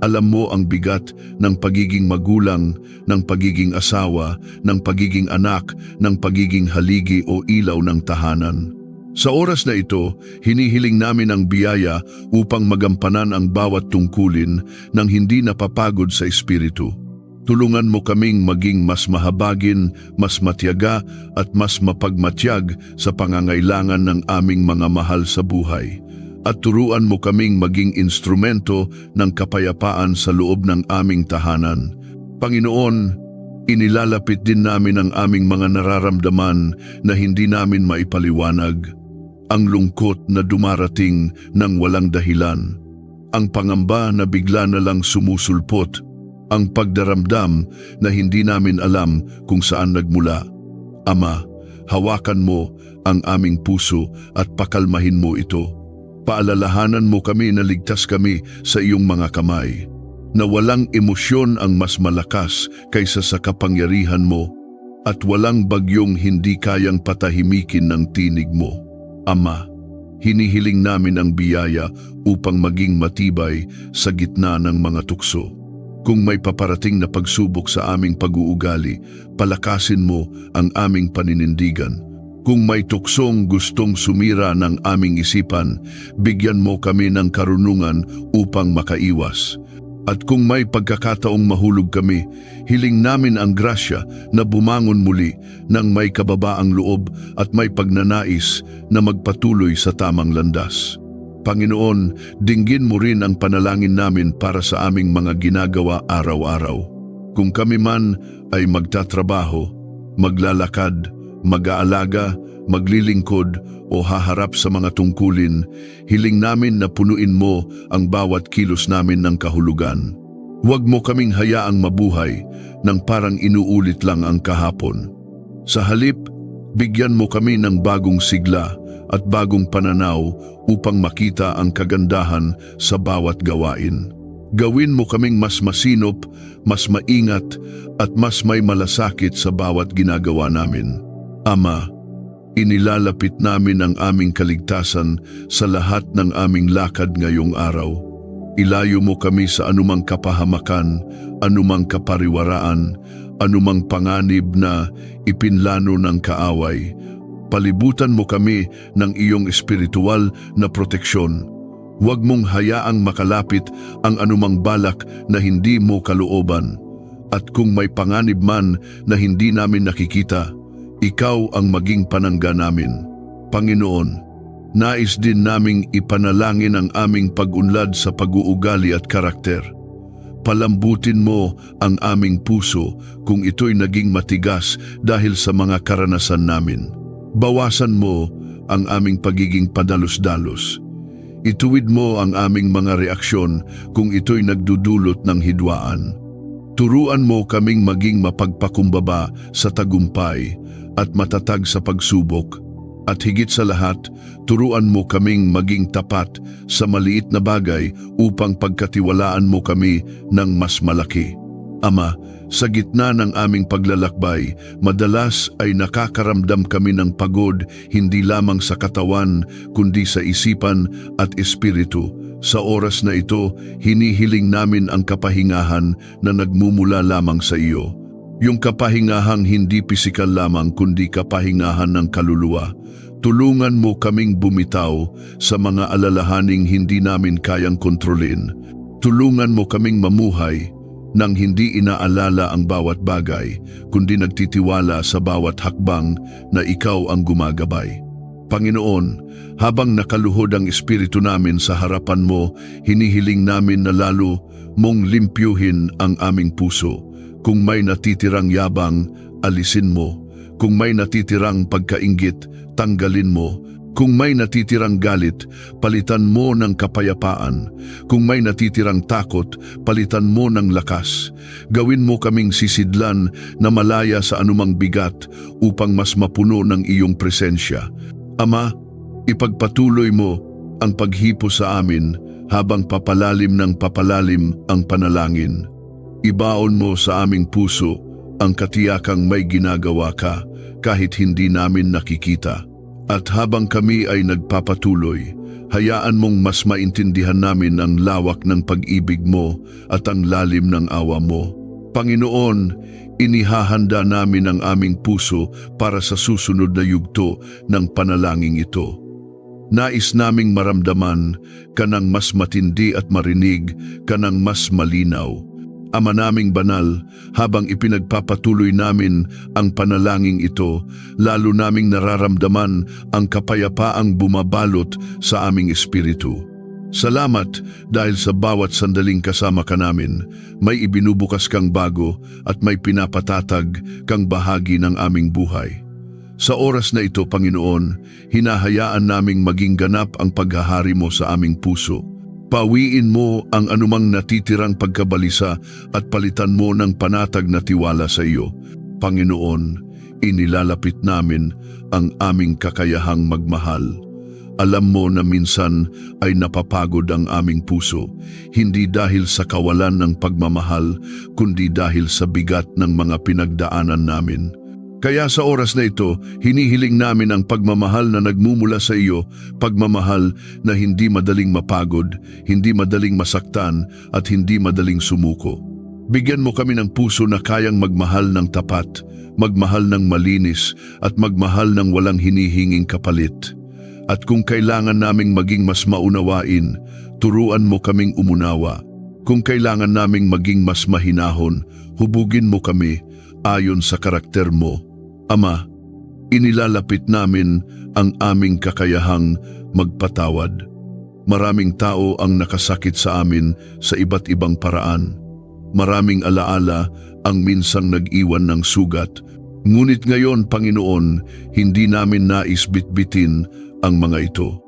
[SPEAKER 1] Alam mo ang bigat ng pagiging magulang, ng pagiging asawa, ng pagiging anak, ng pagiging haligi o ilaw ng tahanan. Sa oras na ito, hinihiling namin ang biyaya upang magampanan ang bawat tungkulin nang hindi napapagod sa espiritu. Tulungan mo kaming maging mas mahabagin, mas matiyaga at mas mapagmatyag sa pangangailangan ng aming mga mahal sa buhay. At turuan mo kaming maging instrumento ng kapayapaan sa loob ng aming tahanan. Panginoon, inilalapit din namin ang aming mga nararamdaman na hindi namin maipaliwanag. Ang lungkot na dumarating ng walang dahilan. Ang pangamba na bigla na lang sumusulpot. Ang pagdaramdam na hindi namin alam kung saan nagmula. Ama, hawakan mo ang aming puso at pakalmahin mo ito. Paalalahanan mo kami na ligtas kami sa iyong mga kamay. Na walang emosyon ang mas malakas kaysa sa kapangyarihan mo at walang bagyong hindi kayang patahimikin ng tinig mo. Ama, hinihiling namin ang biyaya upang maging matibay sa gitna ng mga tukso. Kung may paparating na pagsubok sa aming pag-uugali, palakasin mo ang aming paninindigan. Kung may tuksong gustong sumira ng aming isipan, bigyan mo kami ng karunungan upang makaiwas. At kung may pagkakataong mahulog kami, hiling namin ang grasya na bumangon muli ng may kababaang loob at may pagnanais na magpatuloy sa tamang landas. Panginoon, dinggin mo rin ang panalangin namin para sa aming mga ginagawa araw-araw. Kung kami man ay magtatrabaho, maglalakad, mag-aalaga, maglilingkod o haharap sa mga tungkulin, hiling namin na punuin mo ang bawat kilos namin ng kahulugan. Huwag mo kaming hayaang mabuhay nang parang inuulit lang ang kahapon. Sa halip, bigyan mo kami ng bagong sigla at bagong pananaw upang makita ang kagandahan sa bawat gawain. Gawin mo kaming mas masinop, mas maingat at mas may malasakit sa bawat ginagawa namin. Ama, inilalapit namin ang aming kaligtasan sa lahat ng aming lakad ngayong araw. Ilayo mo kami sa anumang kapahamakan, anumang kapariwaraan, anumang panganib na ipinlano ng kaaway. Palibutan mo kami ng iyong espiritual na proteksyon. Huwag mong hayaang makalapit ang anumang balak na hindi mo kalooban. At kung may panganib man na hindi namin nakikita, ikaw ang maging panangga namin. Panginoon, nais din naming ipanalangin ang aming pag-unlad sa pag-uugali at karakter. Palambutin mo ang aming puso kung ito'y naging matigas dahil sa mga karanasan namin. Bawasan mo ang aming pagiging padalos-dalos. Ituwid mo ang aming mga reaksyon kung ito'y nagdudulot ng hidwaan. Turuan mo kaming maging mapagpakumbaba sa tagumpay at matatag sa pagsubok. At higit sa lahat, turuan mo kaming maging tapat sa maliit na bagay upang pagkatiwalaan mo kami ng mas malaki. Ama, sa gitna ng aming paglalakbay, madalas ay nakakaramdam kami ng pagod hindi lamang sa katawan kundi sa isipan at espiritu. Sa oras na ito, hinihiling namin ang kapahingahan na nagmumula lamang sa iyo. Yung kapahingahang hindi pisikal lamang kundi kapahingahan ng kaluluwa. Tulungan mo kaming bumitaw sa mga alalahaning hindi namin kayang kontrolin. Tulungan mo kaming mamuhay nang hindi inaalala ang bawat bagay, kundi nagtitiwala sa bawat hakbang na ikaw ang gumagabay. Panginoon, habang nakaluhod ang espiritu namin sa harapan mo, hinihiling namin na lalo mong limpyuhin ang aming puso. Kung may natitirang yabang, alisin mo. Kung may natitirang pagkainggit, tanggalin mo. Kung may natitirang galit, palitan mo ng kapayapaan. Kung may natitirang takot, palitan mo ng lakas. Gawin mo kaming sisidlan na malaya sa anumang bigat upang mas mapuno ng iyong presensya. Ama, ipagpatuloy mo ang paghipo sa amin habang papalalim ng papalalim ang panalangin. Ibaon mo sa aming puso ang katiyakang may ginagawa ka kahit hindi namin nakikita. At habang kami ay nagpapatuloy, hayaan mong mas maintindihan namin ang lawak ng pag-ibig mo at ang lalim ng awa mo. Panginoon, inihahanda namin ang aming puso para sa susunod na yugto ng panalangin ito. Nais naming maramdaman kanang mas matindi at marinig kanang mas malinaw. Ama naming banal, habang ipinagpapatuloy namin ang panalangin ito, lalo naming nararamdaman ang kapayapaang bumabalot sa aming espiritu. Salamat dahil sa bawat sandaling kasama ka namin, may ibinubukas kang bago at may pinapatatag kang bahagi ng aming buhay. Sa oras na ito, Panginoon, hinahayaan naming maging ganap ang paghahari mo sa aming puso. Pawiin mo ang anumang natitirang pagkabalisa at palitan mo ng panatag na tiwala sa iyo. Panginoon, inilalapit namin ang aming kakayahang magmahal. Alam mo na minsan ay napapagod ang aming puso, hindi dahil sa kawalan ng pagmamahal, kundi dahil sa bigat ng mga pinagdaanan namin. Kaya sa oras na ito, hinihiling namin ang pagmamahal na nagmumula sa iyo, pagmamahal na hindi madaling mapagod, hindi madaling masaktan at hindi madaling sumuko. Bigyan mo kami ng puso na kayang magmahal ng tapat, magmahal ng malinis at magmahal ng walang hinihinging kapalit. At kung kailangan naming maging mas maunawain, turuan mo kaming umunawa. Kung kailangan naming maging mas mahinahon, hubugin mo kami ayon sa karakter mo. Ama, inilalapit namin ang aming kakayahang magpatawad. Maraming tao ang nakasakit sa amin sa iba't ibang paraan. Maraming alaala ang minsang nag-iwan ng sugat. Ngunit ngayon, Panginoon, hindi namin nais bitbitin ang mga ito.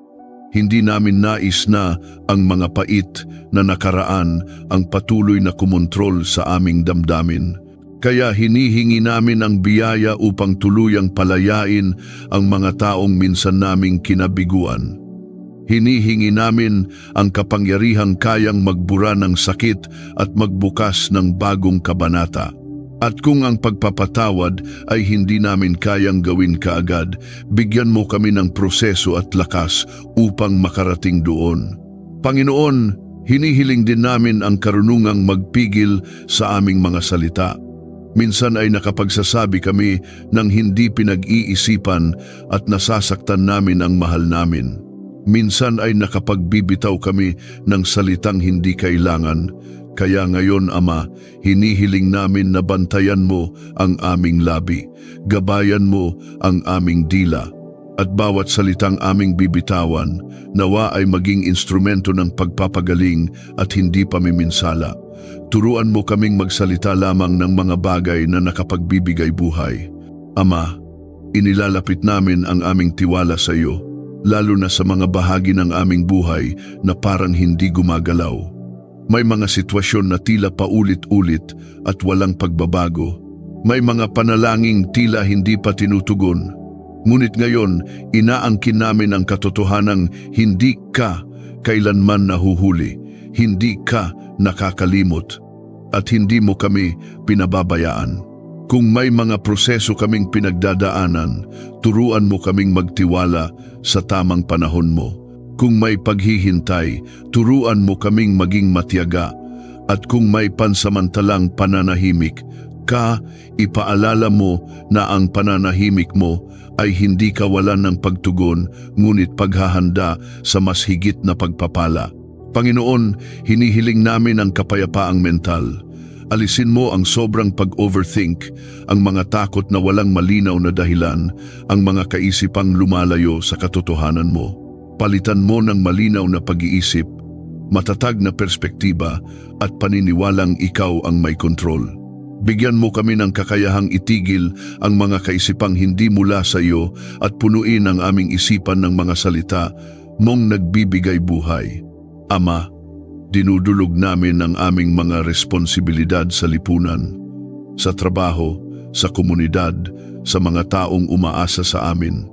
[SPEAKER 1] Hindi namin nais na ang mga pait na nakaraan ang patuloy na kumontrol sa aming damdamin. Kaya hinihingi namin ang biyaya upang tuluyang palayain ang mga taong minsan naming kinabiguan. Hinihingi namin ang kapangyarihang kayang magbura ng sakit at magbukas ng bagong kabanata. At kung ang pagpapatawad ay hindi namin kayang gawin kaagad, bigyan mo kami ng proseso at lakas upang makarating doon. Panginoon, hinihiling din namin ang karunungang magpigil sa aming mga salita. Minsan ay nakapagsasabi kami ng hindi pinag-iisipan at nasasaktan namin ang mahal namin. Minsan ay nakapagbibitaw kami ng salitang hindi kailangan. Kaya ngayon, Ama, hinihiling namin na bantayan mo ang aming labi, gabayan mo ang aming dila, at bawat salitang aming bibitawan, nawa ay maging instrumento ng pagpapagaling at hindi pamiminsala. Turuan mo kaming magsalita lamang ng mga bagay na nakapagbibigay buhay. Ama, inilalapit namin ang aming tiwala sa iyo, lalo na sa mga bahagi ng aming buhay na parang hindi gumagalaw. May mga sitwasyon na tila paulit-ulit at walang pagbabago. May mga panalangin tila hindi pa tinutugon. Ngunit ngayon, inaangkin namin ang katotohanang hindi ka kailanman nahuhuli, hindi ka nakakalimot, at hindi mo kami pinababayaan. Kung may mga proseso kaming pinagdadaanan, turuan mo kaming magtiwala sa tamang panahon mo. Kung may paghihintay, turuan mo kaming maging matiyaga. At kung may pansamantalang pananahimik, ipaalala mo na ang pananahimik mo ay hindi kawalan ng pagtugon, ngunit paghahanda sa mas higit na pagpapala. Panginoon, hinihiling namin ang kapayapaang mental. Alisin mo ang sobrang pag-overthink, ang mga takot na walang malinaw na dahilan, ang mga kaisipang lumalayo sa katotohanan mo. Palitan mo ng malinaw na pag-iisip, matatag na perspektiba at paniniwalang ikaw ang may kontrol. Bigyan mo kami ng kakayahang itigil ang mga kaisipang hindi mula sa iyo at punuin ang aming isipan ng mga salita mong nagbibigay buhay. Ama, dinudulog namin ang aming mga responsibilidad sa lipunan, sa trabaho, sa komunidad, sa mga taong umaasa sa amin.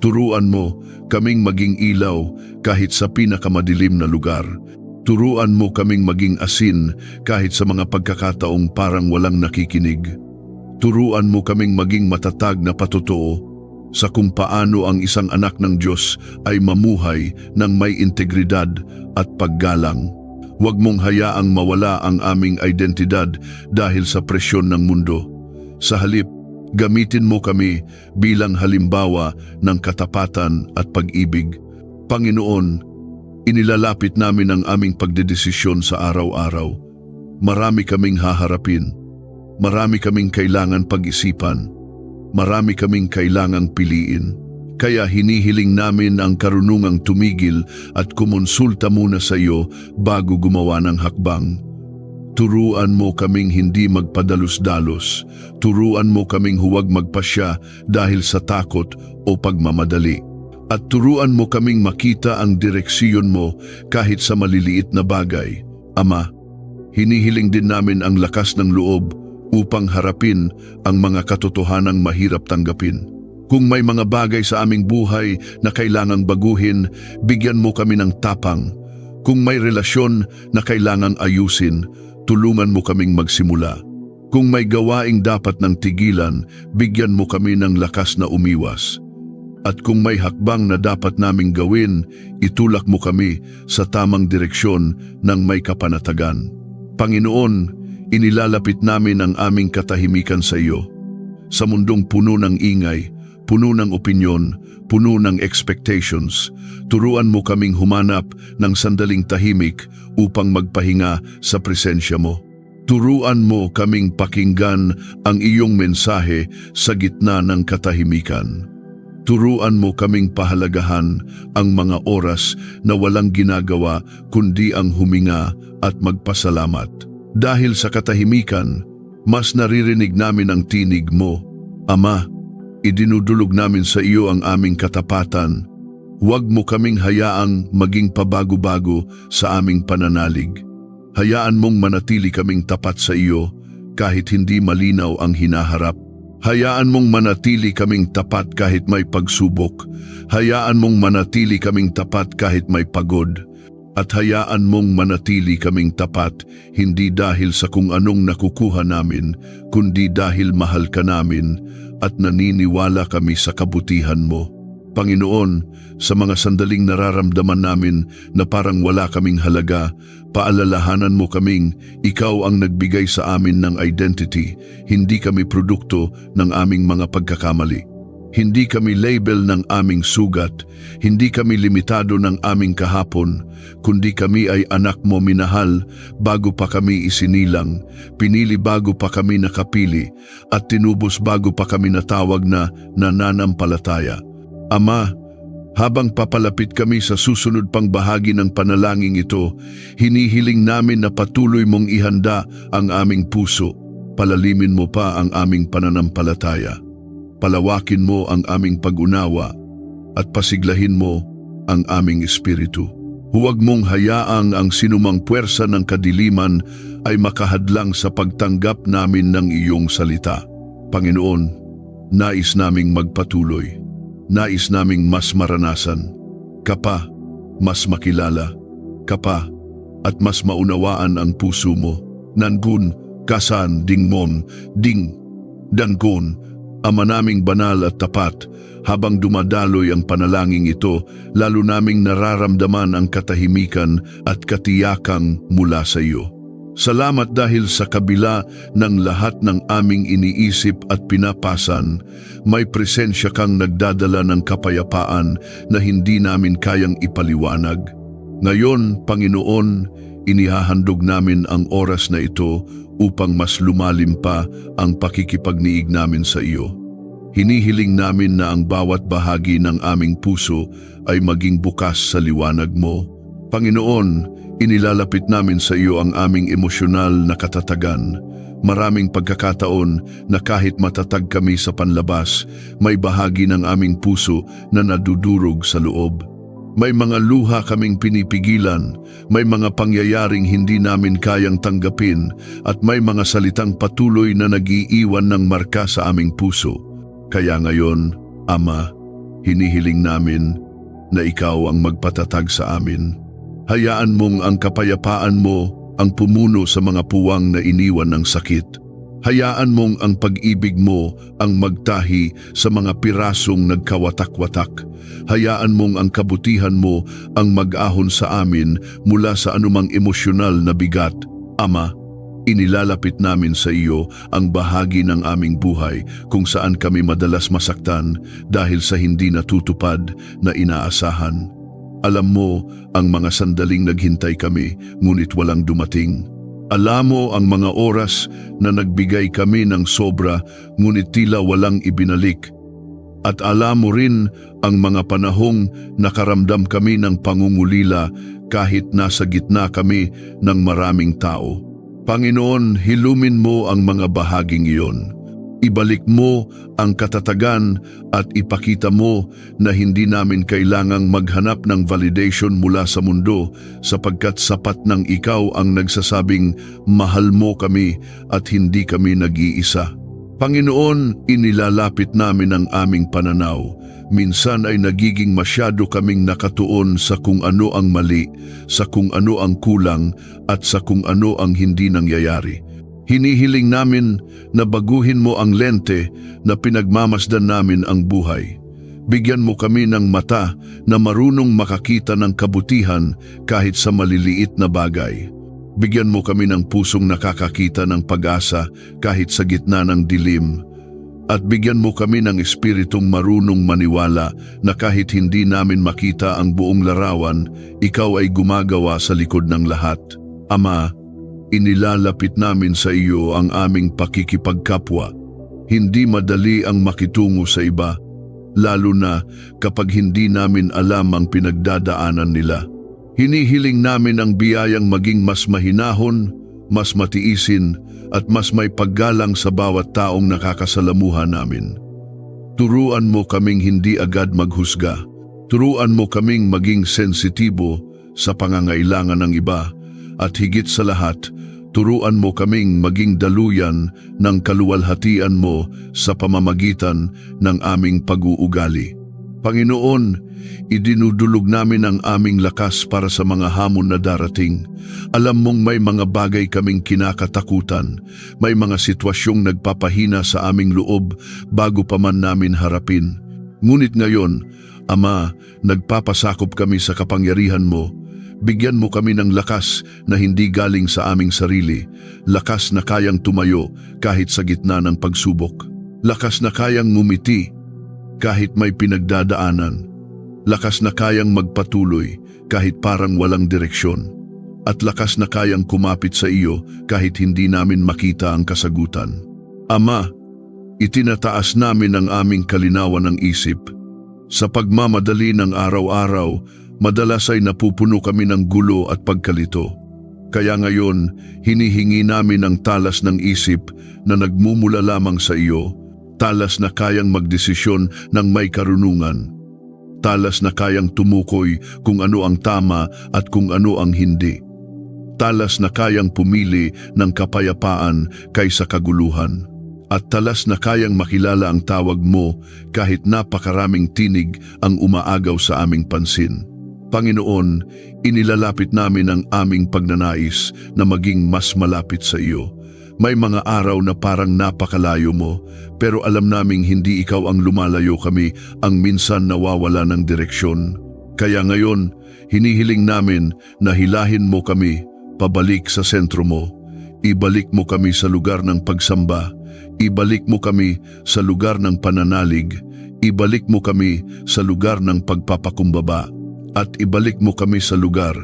[SPEAKER 1] Turuan mo kaming maging ilaw kahit sa pinakamadilim na lugar. Turuan mo kaming maging asin kahit sa mga pagkakataong parang walang nakikinig. Turuan mo kaming maging matatag na patotoo sa kung paano ang isang anak ng Diyos ay mamuhay ng may integridad at paggalang. Huwag mong hayaang mawala ang aming identidad dahil sa presyon ng mundo. Sa halip, gamitin mo kami bilang halimbawa ng katapatan at pag-ibig. Panginoon, inilalapit namin ang aming pagdedesisyon sa araw-araw. Marami kaming haharapin. Marami kaming kailangan pag-isipan. Marami kaming kailangang piliin. Kaya hinihiling namin ang karunungang tumigil at kumonsulta muna sa iyo bago gumawa ng hakbang. Turuan mo kaming hindi magpadalos-dalos. Turuan mo kaming huwag magpasya dahil sa takot o pagmamadali. At turuan mo kaming makita ang direksyon mo kahit sa maliliit na bagay. Ama, hinihiling din namin ang lakas ng loob upang harapin ang mga katotohanang mahirap tanggapin. Kung may mga bagay sa aming buhay na kailangang baguhin, bigyan mo kami ng tapang. Kung may relasyon na kailangang ayusin, tulungan mo kaming magsimula. Kung may gawaing dapat ng tigilan, bigyan mo kami ng lakas na umiwas. At kung may hakbang na dapat naming gawin, itulak mo kami sa tamang direksyon ng may kapanatagan. Panginoon, inilalapit namin ang aming katahimikan sa iyo. Sa mundong puno ng ingay, puno ng opinyon, puno ng expectations, turuan mo kaming humanap ng sandaling tahimik upang magpahinga sa presensya mo. Turuan mo kaming pakinggan ang iyong mensahe sa gitna ng katahimikan. Turuan mo kaming pahalagahan ang mga oras na walang ginagawa kundi ang huminga at magpasalamat. Dahil sa katahimikan, mas naririnig namin ang tinig mo. Ama, idinudulog namin sa iyo ang aming katapatan. Huwag mo kaming hayaang maging pabago-bago sa aming pananalig. Hayaan mong manatili kaming tapat sa iyo kahit hindi malinaw ang hinaharap. Hayaan mong manatili kaming tapat kahit may pagsubok. Hayaan mong manatili kaming tapat kahit may pagod. At hayaan mong manatili kaming tapat hindi dahil sa kung anong nakukuha namin, kundi dahil mahal ka namin at naniniwala kami sa kabutihan mo. Panginoon, sa mga sandaling nararamdaman namin na parang wala kaming halaga, paalalahanan mo kaming ikaw ang nagbigay sa amin ng identity, hindi kami produkto ng aming mga pagkakamali. Hindi kami label ng aming sugat, hindi kami limitado ng aming kahapon, kundi kami ay anak mo minahal bago pa kami isinilang, pinili bago pa kami nakapili, at tinubos bago pa kami natawag na nananampalataya. Ama, habang papalapit kami sa susunod pang bahagi ng panalangin ito, hinihiling namin na patuloy mong ihanda ang aming puso, palalimin mo pa ang aming pananampalataya. Palawakin mo ang aming pag-unawa at pasiglahin mo ang aming espiritu. Huwag mong hayaang ang sinumang puwersa ng kadiliman ay makahadlang sa pagtanggap namin ng iyong salita. Panginoon, nais naming magpatuloy. Nais naming mas maranasan. Kapa, mas makilala. Kapa, at mas maunawaan ang puso mo. Nangun, kasan, dingmon, ding, dangon, Ama naming banal at tapat, habang dumadaloy ang panalangin ito, lalo naming nararamdaman ang katahimikan at katiyakang mula sa iyo. Salamat dahil sa kabila ng lahat ng aming iniisip at pinapasan, may presensya kang nagdadala ng kapayapaan na hindi namin kayang ipaliwanag. Ngayon, Panginoon, inihahandog namin ang oras na ito upang mas lumalim pa ang pakikipagniig namin sa iyo. Hinihiling namin na ang bawat bahagi ng aming puso ay maging bukas sa liwanag mo. Panginoon, inilalapit namin sa iyo ang aming emosyonal na katatagan. Maraming pagkakataon na kahit matatag kami sa panlabas, may bahagi ng aming puso na nadudurog sa loob. May mga luha kaming pinipigilan, may mga pangyayaring hindi namin kayang tanggapin, at may mga salitang patuloy na nag-iiwan ng marka sa aming puso. Kaya ngayon, Ama, hinihiling namin na ikaw ang magpatatag sa amin. Hayaan mong ang kapayapaan mo ang pumuno sa mga puwang na iniwan ng sakit. Hayaan mong ang pag-ibig mo ang magtahi sa mga pirasong nagkawatak-watak. Hayaan mong ang kabutihan mo ang mag-ahon sa amin mula sa anumang emosyonal na bigat. Ama, inilalapit namin sa iyo ang bahagi ng aming buhay kung saan kami madalas masaktan dahil sa hindi natutupad na inaasahan. Alam mo ang mga sandaling naghintay kami ngunit walang dumating. Alam mo ang mga oras na nagbigay kami ng sobra ngunit tila walang ibinalik. At alam mo rin ang mga panahong nakaramdam kami ng pangungulila kahit nasa gitna kami ng maraming tao. Panginoon, hilumin mo ang mga bahaging iyon. Ibalik mo ang katatagan at ipakita mo na hindi namin kailangang maghanap ng validation mula sa mundo sapagkat sapat ng ikaw ang nagsasabing mahal mo kami at hindi kami nag-iisa. Panginoon, inilalapit namin ang aming pananaw. Minsan ay nagiging masyado kaming nakatuon sa kung ano ang mali, sa kung ano ang kulang at sa kung ano ang hindi nangyayari. Hinihiling namin na baguhin mo ang lente na pinagmamasdan namin ang buhay. Bigyan mo kami ng mata na marunong makakita ng kabutihan kahit sa maliliit na bagay. Bigyan mo kami ng pusong nakakakita ng pag-asa kahit sa gitna ng dilim. At bigyan mo kami ng espiritong marunong maniwala na kahit hindi namin makita ang buong larawan, ikaw ay gumagawa sa likod ng lahat. Ama, inilalapit namin sa iyo ang aming pakikipagkapwa. Hindi madali ang makitungo sa iba, lalo na kapag hindi namin alam ang pinagdadaanan nila. Hinihiling namin ang biyayang maging mas mahinahon, mas matiisin, at mas may paggalang sa bawat taong nakakasalamuha namin. Turuan mo kaming hindi agad maghusga. Turuan mo kaming maging sensitibo sa pangangailangan ng iba. At higit sa lahat, turuan mo kaming maging daluyan ng kaluwalhatian mo sa pamamagitan ng aming pag-uugali. Panginoon, idinudulog namin ang aming lakas para sa mga hamon na darating. Alam mong may mga bagay kaming kinakatakutan, may mga sitwasyong nagpapahina sa aming loob bago pa man namin harapin. Ngunit ngayon, Ama, nagpapasakop kami sa kapangyarihan mo. Bigyan mo kami ng lakas na hindi galing sa aming sarili, lakas na kayang tumayo kahit sa gitna ng pagsubok, lakas na kayang ngumiti kahit may pinagdadaanan, lakas na kayang magpatuloy kahit parang walang direksyon, at lakas na kayang kumapit sa iyo kahit hindi namin makita ang kasagutan. Ama, itinataas namin ang aming kalinawan ng isip. Sa pagmamadali ng araw-araw, madalas ay napupuno kami ng gulo at pagkalito. Kaya ngayon, hinihingi namin ang talas ng isip na nagmumula lamang sa iyo, talas na kayang magdesisyon ng may karunungan, talas na kayang tumukoy kung ano ang tama at kung ano ang hindi, talas na kayang pumili ng kapayapaan kaysa kaguluhan, at talas na kayang makilala ang tawag mo kahit napakaraming tinig ang umaagaw sa aming pansin. Panginoon, inilalapit namin ang aming pagnanais na maging mas malapit sa iyo. May mga araw na parang napakalayo mo, pero alam naming hindi ikaw ang lumalayo kami, ang minsan nawawala ng direksyon. Kaya ngayon, hinihiling namin na hilahin mo kami pabalik sa sentro mo. Ibalik mo kami sa lugar ng pagsamba. Ibalik mo kami sa lugar ng pananalig. Ibalik mo kami sa lugar ng pagpapakumbaba. At ibalik mo kami sa lugar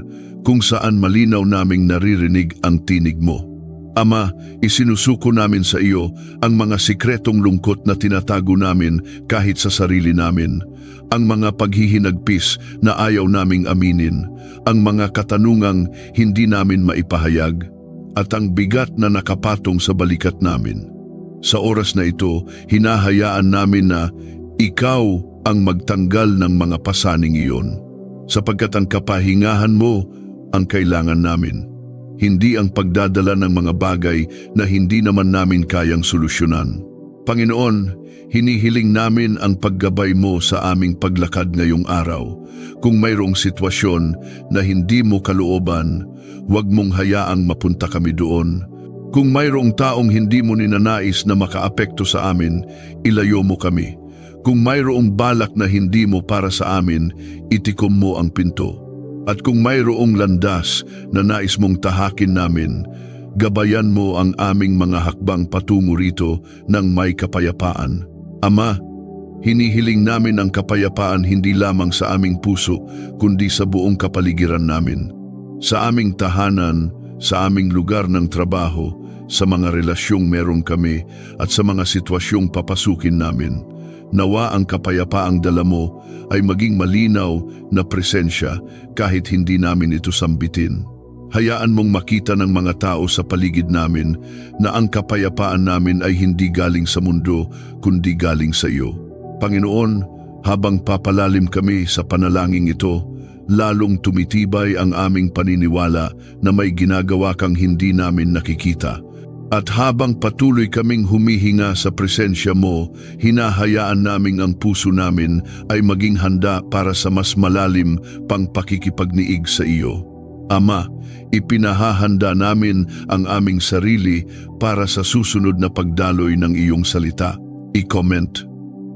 [SPEAKER 1] kung saan malinaw naming naririnig ang tinig mo. Ama, isinusuko namin sa iyo ang mga sikretong lungkot na tinatago namin kahit sa sarili namin, ang mga paghihinagpis na ayaw naming aminin, ang mga katanungang hindi namin maipahayag, at ang bigat na nakapatong sa balikat namin. Sa oras na ito, hinahayaan namin na ikaw ang magtanggal ng mga pasaning iyon, sapagkat ang kapahingahan mo ang kailangan namin, hindi ang pagdadala ng mga bagay na hindi naman namin kayang solusyonan. Panginoon, hinihiling namin ang paggabay mo sa aming paglakad ngayong araw. Kung mayroong sitwasyon na hindi mo kalooban, huwag mong hayaang mapunta kami doon. Kung mayroong taong hindi mo ninanais na makaapekto sa amin, ilayo mo kami. Kung mayroong balak na hindi mo para sa amin, itikom mo ang pinto. At kung mayroong landas na nais mong tahakin namin, gabayan mo ang aming mga hakbang patungo rito ng may kapayapaan. Ama, hinihiling namin ang kapayapaan hindi lamang sa aming puso, kundi sa buong kapaligiran namin. Sa aming tahanan, sa aming lugar ng trabaho, sa mga relasyong meron kami at sa mga sitwasyong papasukin namin. Nawa ang kapayapaang dala mo ay maging malinaw na presensya kahit hindi namin ito sambitin. Hayaan mong makita ng mga tao sa paligid namin na ang kapayapaan namin ay hindi galing sa mundo kundi galing sa iyo. Panginoon, habang papalalim kami sa panalangin ito, lalong tumitibay ang aming paniniwala na may ginagawa kang hindi namin nakikita. At habang patuloy kaming humihinga sa presensya mo, hinahayaan naming ang puso namin ay maging handa para sa mas malalim pang pakikipagniig sa iyo. Ama, ipinahahanda namin ang aming sarili para sa susunod na pagdaloy ng iyong salita. I-comment,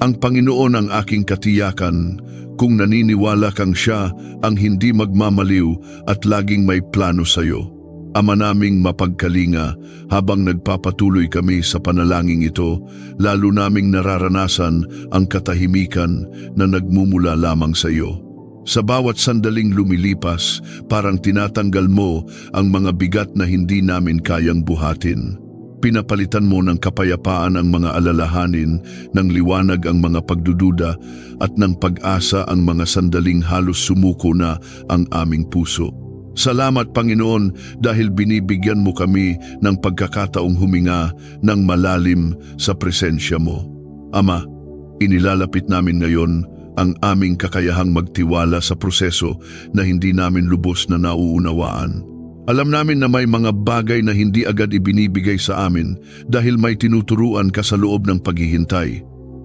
[SPEAKER 1] ang Panginoon ang aking katiyakan, kung naniniwala kang siya ang hindi magmamaliw at laging may plano sa iyo. Ama naming mapagkalinga, habang nagpapatuloy kami sa panalangin ito, lalo naming nararanasan ang katahimikan na nagmumula lamang sa iyo. Sa bawat sandaling lumilipas, parang tinatanggal mo ang mga bigat na hindi namin kayang buhatin. Pinapalitan mo ng kapayapaan ang mga alalahanin, ng liwanag ang mga pagdududa, at ng pag-asa ang mga sandaling halos sumuko na ang aming puso. Salamat Panginoon dahil binibigyan mo kami ng pagkakataong huminga ng malalim sa presensya mo. Ama, inilalapit namin ngayon ang aming kakayahang magtiwala sa proseso na hindi namin lubos na nauunawaan. Alam namin na may mga bagay na hindi agad ibinibigay sa amin dahil may tinuturuan ka sa loob ng paghihintay.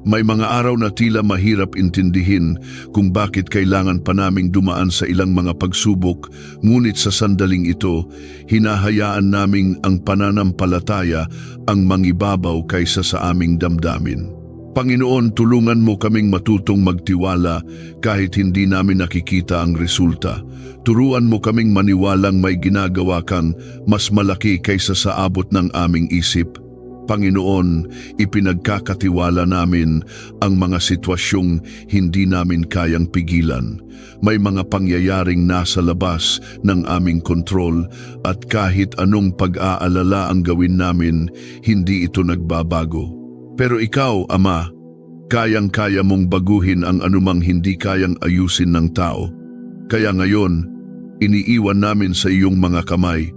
[SPEAKER 1] May mga araw na tila mahirap intindihin kung bakit kailangan pa naming dumaan sa ilang mga pagsubok, ngunit sa sandaling ito, hinahayaan naming ang pananampalataya ang mangibabaw kaysa sa aming damdamin. Panginoon, tulungan mo kaming matutong magtiwala kahit hindi namin nakikita ang resulta. Turuan mo kaming maniwalang may ginagawa kang mas malaki kaysa sa abot ng aming isip. Panginoon, ipinagkakatiwala namin ang mga sitwasyong hindi namin kayang pigilan. May mga pangyayaring nasa labas ng aming kontrol at kahit anong pag-aalala ang gawin namin, hindi ito nagbabago. Pero ikaw, Ama, kayang-kaya mong baguhin ang anumang hindi kayang ayusin ng tao. Kaya ngayon, iniiwan namin sa iyong mga kamay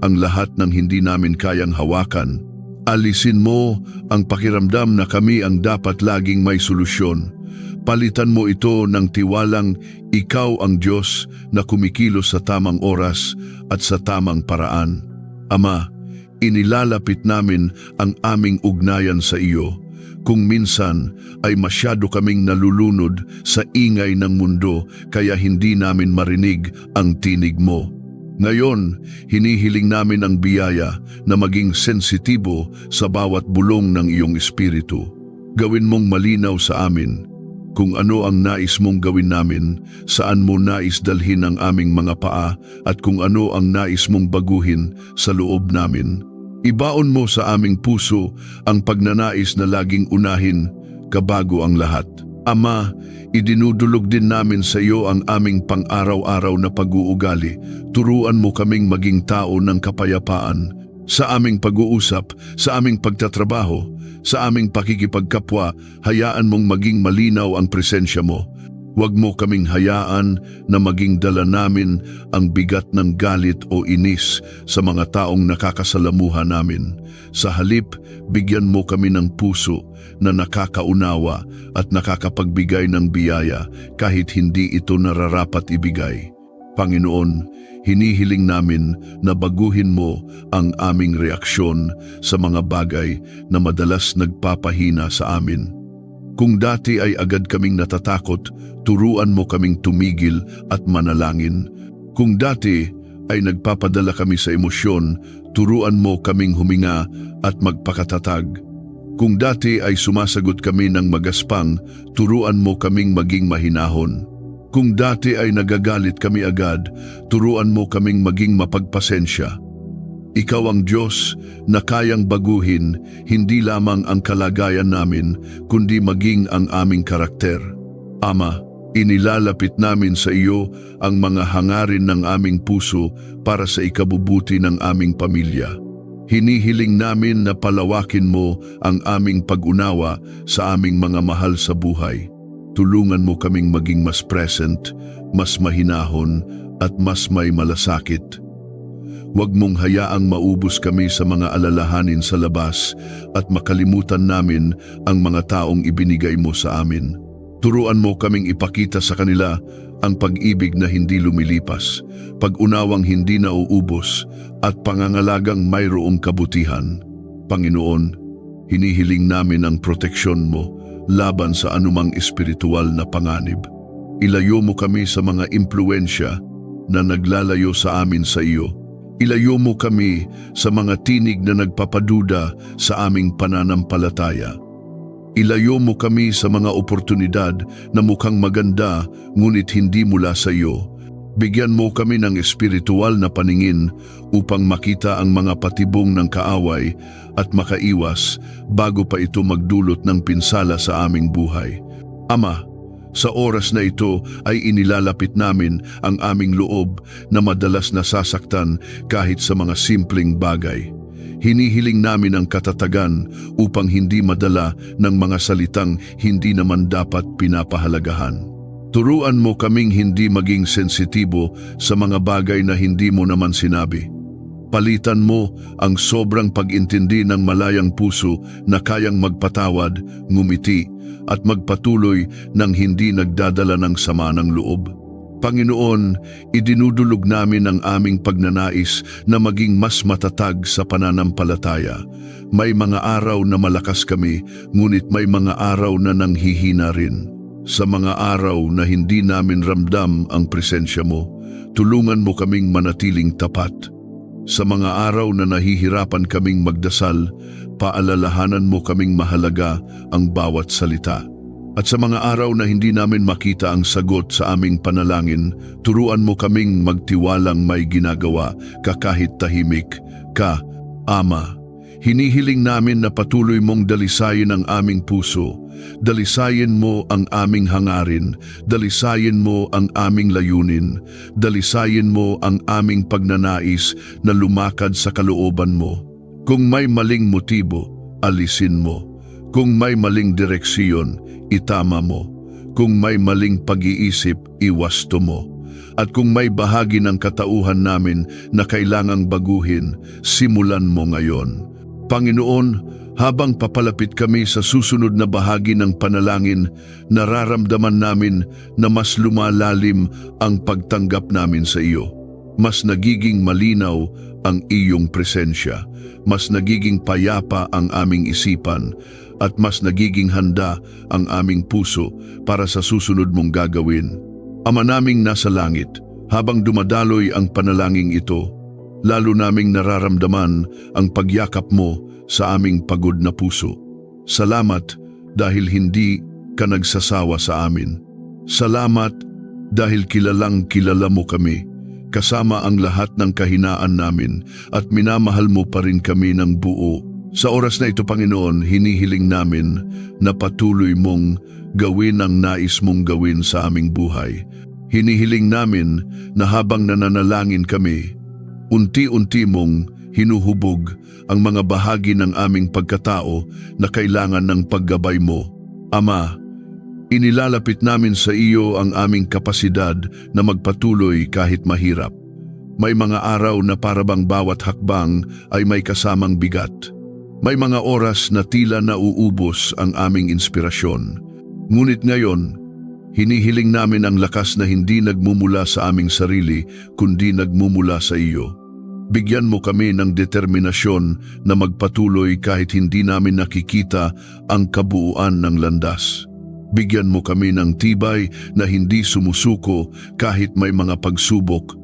[SPEAKER 1] ang lahat ng hindi namin kayang hawakan. Alisin mo ang pakiramdam na kami ang dapat laging may solusyon. Palitan mo ito ng tiwalang ikaw ang Diyos na kumikilos sa tamang oras at sa tamang paraan. Ama, inilalapit namin ang aming ugnayan sa iyo. Kung minsan ay masyado kaming nalulunod sa ingay ng mundo kaya hindi namin marinig ang tinig mo. Ngayon, hinihiling namin ang biyaya na maging sensitibo sa bawat bulong ng iyong espiritu. Gawin mong malinaw sa amin kung ano ang nais mong gawin namin, saan mo nais dalhin ang aming mga paa at kung ano ang nais mong baguhin sa loob namin. Ibaon mo sa aming puso ang pagnanais na laging unahin kabago ang lahat. Ama, idinudulog din namin sa iyo ang aming pang-araw-araw na pag-uugali. Turuan mo kaming maging tao ng kapayapaan sa aming pag-uusap, sa aming pagtatrabaho, sa aming pakikipagkapwa. Hayaan mong maging malinaw ang presensya mo. Huwag mo kaming hayaan na maging dala namin ang bigat ng galit o inis sa mga taong nakakasalamuha namin. Sa halip, bigyan mo kami ng puso na nakakaunawa at nakakapagbigay ng biyaya kahit hindi ito nararapat ibigay. Panginoon, hinihiling namin na baguhin mo ang aming reaksyon sa mga bagay na madalas nagpapahina sa amin. Kung dati ay agad kaming natatakot, turuan mo kaming tumigil at manalangin. Kung dati ay nagpapadala kami sa emosyon, turuan mo kaming huminga at magpakatatag. Kung dati ay sumasagot kami ng magaspang, turuan mo kaming maging mahinahon. Kung dati ay nagagalit kami agad, turuan mo kaming maging mapagpasensya. Ikaw ang Diyos na kayang baguhin hindi lamang ang kalagayan namin, kundi maging ang aming karakter. Ama, inilalapit namin sa iyo ang mga hangarin ng aming puso para sa ikabubuti ng aming pamilya. Hinihiling namin na palawakin mo ang aming pag-unawa sa aming mga mahal sa buhay. Tulungan mo kaming maging mas present, mas mahinahon at mas may malasakit. Huwag mong hayaang maubos kami sa mga alalahanin sa labas at makalimutan namin ang mga taong ibinigay mo sa amin. Turuan mo kaming ipakita sa kanila ang pag-ibig na hindi lumilipas, pag-unawang hindi nauubos at pangangalagang mayroong kabutihan. Panginoon, hinihiling namin ang proteksyon mo laban sa anumang espiritual na panganib. Ilayo mo kami sa mga impluensya na naglalayo sa amin sa iyo. Ilayo mo kami sa mga tinig na nagpapaduda sa aming pananampalataya. Ilayo mo kami sa mga oportunidad na mukhang maganda ngunit hindi mula sa iyo. Bigyan mo kami ng espiritual na paningin upang makita ang mga patibong ng kaaway at makaiwas bago pa ito magdulot ng pinsala sa aming buhay. Ama, sa oras na ito ay inilalapit namin ang aming loob na madalas nasasaktan kahit sa mga simpleng bagay. Hinihiling namin ang katatagan upang hindi madala ng mga salitang hindi naman dapat pinapahalagahan. Turuan mo kaming hindi maging sensitibo sa mga bagay na hindi mo naman sinabi. Palitan mo ang sobrang pag-intindi ng malayang puso na kayang magpatawad, ngumiti, at magpatuloy ng hindi nagdadala ng sama ng loob. Panginoon, idinudulog namin ang aming pagnanais na maging mas matatag sa pananampalataya. May mga araw na malakas kami, ngunit may mga araw na nanghihina rin. Sa mga araw na hindi namin ramdam ang presensya mo, tulungan mo kaming manatiling tapat. Sa mga araw na nahihirapan kaming magdasal, paalalahanan mo kaming mahalaga ang bawat salita. At sa mga araw na hindi namin makita ang sagot sa aming panalangin, turuan mo kaming magtiwalang may ginagawa ka kahit tahimik ka, Ama. Hinihiling namin na patuloy mong dalisayin ang aming puso. Dalisayin mo ang aming hangarin, dalisayin mo ang aming layunin, dalisayin mo ang aming pagnanais na lumakad sa kalooban mo. Kung may maling motibo, alisin mo. Kung may maling direksyon, itama mo. Kung may maling pag-iisip, iwasto mo. At kung may bahagi ng katauhan namin na kailangang baguhin, simulan mo ngayon. Panginoon, habang papalapit kami sa susunod na bahagi ng panalangin, nararamdaman namin na mas lumalalim ang pagtanggap namin sa iyo. Mas nagiging malinaw ang iyong presensya, mas nagiging payapa ang aming isipan, at mas nagiging handa ang aming puso para sa susunod mong gagawin. Ama naming nasa langit, habang dumadaloy ang panalangin ito, lalo naming nararamdaman ang pagyakap mo sa aming pagod na puso. Salamat dahil hindi ka nagsasawa sa amin. Salamat dahil kilalang kilala mo kami, kasama ang lahat ng kahinaan namin at minamahal mo pa rin kami ng buo. Sa oras na ito, Panginoon, hinihiling namin na patuloy mong gawin ang nais mong gawin sa aming buhay. Hinihiling namin na habang nananalangin kami, unti-unti mong hinuhubog ang mga bahagi ng aming pagkatao na kailangan ng paggabay mo. Ama, inilalapit namin sa iyo ang aming kapasidad na magpatuloy kahit mahirap. May mga araw na parabang bawat hakbang ay may kasamang bigat. May mga oras na tila nauubos ang aming inspirasyon. Ngunit ngayon, Hinihiling namin ang lakas na hindi nagmumula sa aming sarili, kundi nagmumula sa iyo. Bigyan mo kami ng determinasyon na magpatuloy kahit hindi namin nakikita ang kabuuan ng landas. Bigyan mo kami ng tibay na hindi sumusuko kahit may mga pagsubok,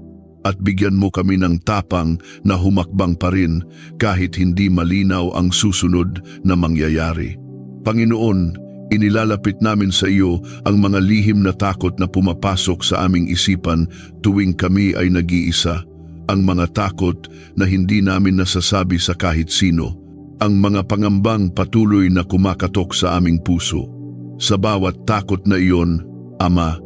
[SPEAKER 1] at bigyan mo kami ng tapang na humakbang pa rin kahit hindi malinaw ang susunod na mangyayari. Panginoon, inilalapit namin sa iyo ang mga lihim na takot na pumapasok sa aming isipan tuwing kami ay nag-iisa. Ang mga takot na hindi namin nasasabi sa kahit sino. Ang mga pangambang patuloy na kumakatok sa aming puso. Sa bawat takot na iyon, Ama,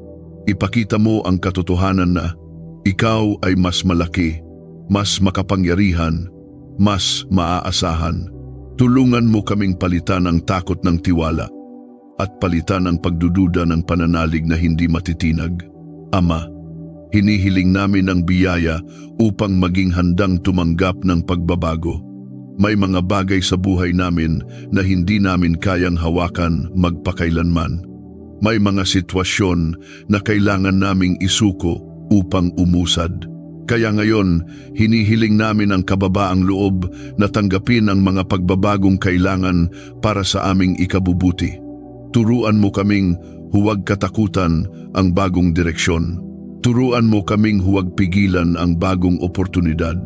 [SPEAKER 1] ipakita mo ang katotohanan na ikaw ay mas malaki, mas makapangyarihan, mas maaasahan. Tulungan mo kaming palitan ang takot ng tiwala at palitan ang pagdududa ng pananalig na hindi matitinag. Ama, hinihiling namin ang biyaya upang maging handang tumanggap ng pagbabago. May mga bagay sa buhay namin na hindi namin kayang hawakan magpakailanman. May mga sitwasyon na kailangan naming isuko upang umusad. Kaya ngayon, hinihiling namin ang kababaang loob na tanggapin ang mga pagbabagong kailangan para sa aming ikabubuti. Turuan mo kaming huwag katakutan ang bagong direksyon. Turuan mo kaming huwag pigilan ang bagong oportunidad.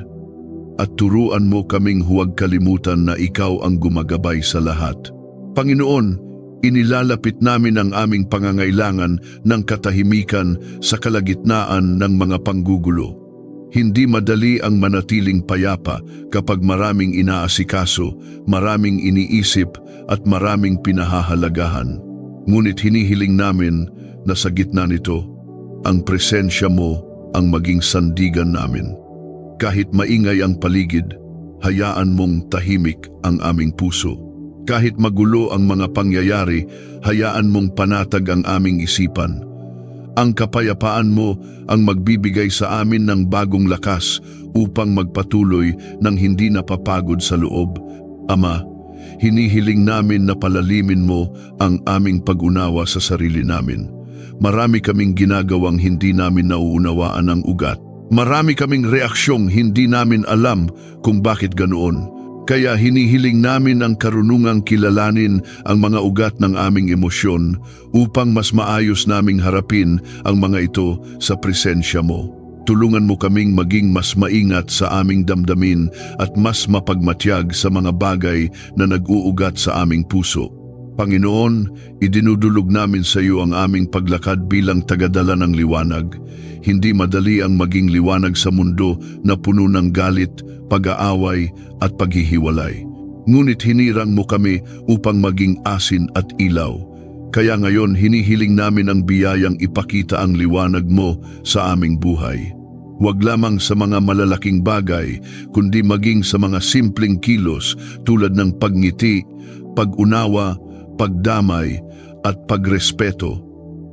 [SPEAKER 1] At turuan mo kaming huwag kalimutan na ikaw ang gumagabay sa lahat. Panginoon, inilalapit namin ang aming pangangailangan ng katahimikan sa kalagitnaan ng mga panggugulo. Hindi madali ang manatiling payapa kapag maraming inaasikaso, maraming iniisip at maraming pinahahalagahan. Ngunit hinihiling namin na sa gitna nito, ang presensya mo ang maging sandigan namin. Kahit maingay ang paligid, hayaan mong tahimik ang aming puso. Kahit magulo ang mga pangyayari, hayaan mong panatag ang aming isipan. Ang kapayapaan mo ang magbibigay sa amin ng bagong lakas upang magpatuloy ng hindi napapagod sa loob. Ama, hinihiling namin na palalimin mo ang aming pag-unawa sa sarili namin. Marami kaming ginagawang hindi namin nauunawaan ang ugat. Marami kaming reaksyong hindi namin alam kung bakit ganoon. Kaya hinihiling namin ang karunungang kilalanin ang mga ugat ng aming emosyon upang mas maayos naming harapin ang mga ito sa presensya mo. Tulungan mo kaming maging mas maingat sa aming damdamin at mas mapagmatyag sa mga bagay na nag-uugat sa aming puso. Panginoon, idinudulog namin sa iyo ang aming paglakad bilang tagadala ng liwanag. Hindi madali ang maging liwanag sa mundo na puno ng galit, pag-aaway at paghihiwalay. Ngunit hinirang mo kami upang maging asin at ilaw. Kaya ngayon hinihiling namin ang biyayang ipakita ang liwanag mo sa aming buhay. Huwag lamang sa mga malalaking bagay, kundi maging sa mga simpleng kilos tulad ng pagngiti, pag-unawa, pagdamay at pagrespeto.